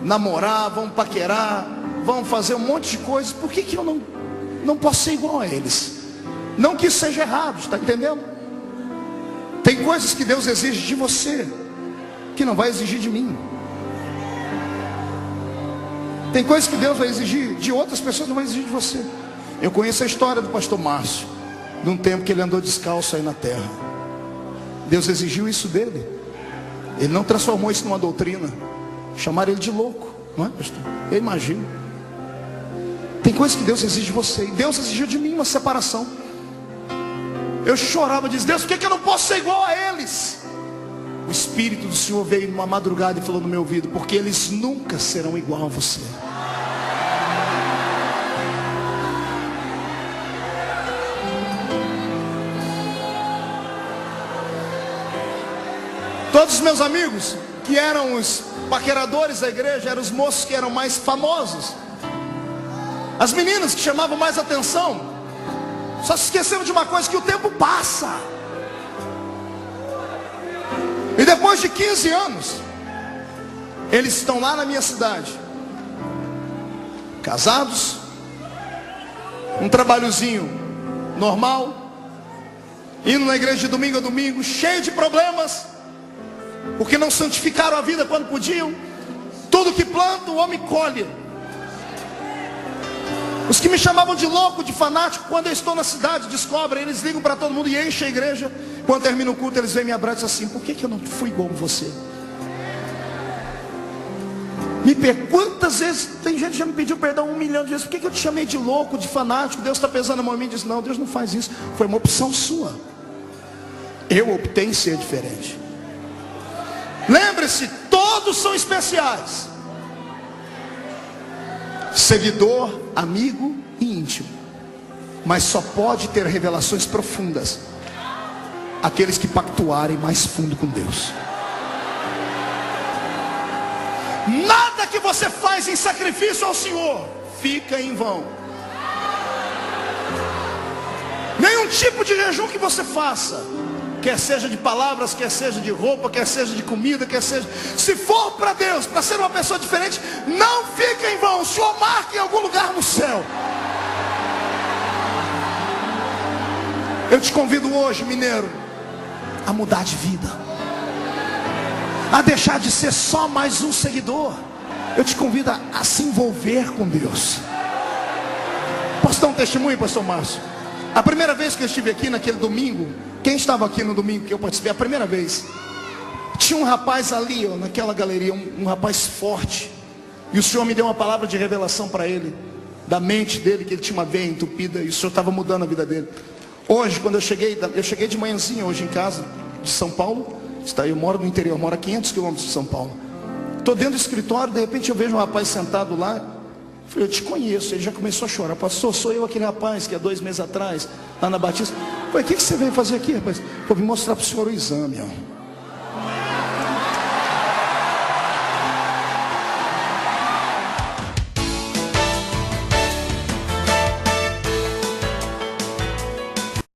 namorar, vão paquerar, vão fazer um monte de coisas. Por que eu não posso ser igual a eles? Não que isso seja errado, está entendendo? Tem coisas que Deus exige de você que não vai exigir de mim. Tem coisas que Deus vai exigir de outras pessoas, não vai exigir de você. Eu conheço a história do pastor Márcio, de um tempo que ele andou descalço aí na terra. Deus exigiu isso dele. Ele não transformou isso numa doutrina. Chamaram ele de louco, não é, pastor? Eu imagino. Tem coisas que Deus exige de você, e Deus exigiu de mim uma separação. Eu chorava, dizia: Deus, por que eu não posso ser igual a eles? O Espírito do Senhor veio numa madrugada e falou no meu ouvido: porque eles nunca serão igual a você. Todos os meus amigos que eram os paqueradores da igreja eram os moços que eram mais famosos. As meninas que chamavam mais atenção só se esqueceram de uma coisa: que o tempo passa. E depois de 15 anos, eles estão lá na minha cidade, casados, um trabalhozinho normal, indo na igreja de domingo a domingo, cheio de problemas, porque não santificaram a vida quando podiam. Tudo que planta o homem colhe. Os que me chamavam de louco, de fanático, quando eu estou na cidade, descobrem, eles ligam para todo mundo e enchem a igreja. Quando termina o culto, eles vêm me abraçam assim: por que eu não fui igual a você? Quantas vezes tem gente que já me pediu perdão 1 milhão de vezes. Por que eu te chamei de louco, de fanático? Deus está pesando a mão em mim. Diz: não, Deus não faz isso. Foi uma opção sua. Eu optei em ser diferente. Lembre-se, todos são especiais. Seguidor, amigo e íntimo. Mas só pode ter revelações profundas aqueles que pactuarem mais fundo com Deus. Nada que você faz em sacrifício ao Senhor fica em vão. Nenhum tipo de jejum que você faça, quer seja de palavras, quer seja de roupa, quer seja de comida, quer seja, se for para Deus, para ser uma pessoa diferente, não fica em vão. O Senhor marca em algum lugar no céu. Eu te convido hoje, mineiro, a mudar de vida, a deixar de ser só mais um seguidor. Eu te convido a se envolver com Deus. Posso dar um testemunho, pastor Márcio? A primeira vez que eu estive aqui naquele domingo, quem estava aqui no domingo que eu participei, a primeira vez, tinha um rapaz ali, ó, naquela galeria, um rapaz forte, e o Senhor me deu uma palavra de revelação para ele, da mente dele, que ele tinha uma veia entupida, e o Senhor estava mudando a vida dele. Hoje, quando eu cheguei de manhãzinha hoje em casa, de São Paulo. Eu moro no interior, moro a 500 quilômetros de São Paulo. Estou dentro do escritório, de repente eu vejo um rapaz sentado lá. Eu te conheço. Ele já começou a chorar: pastor, sou eu aquele rapaz que há 2 meses atrás, lá na Batista. Falei: o que você veio fazer aqui, rapaz? Vou vir mostrar para o senhor o exame, ó.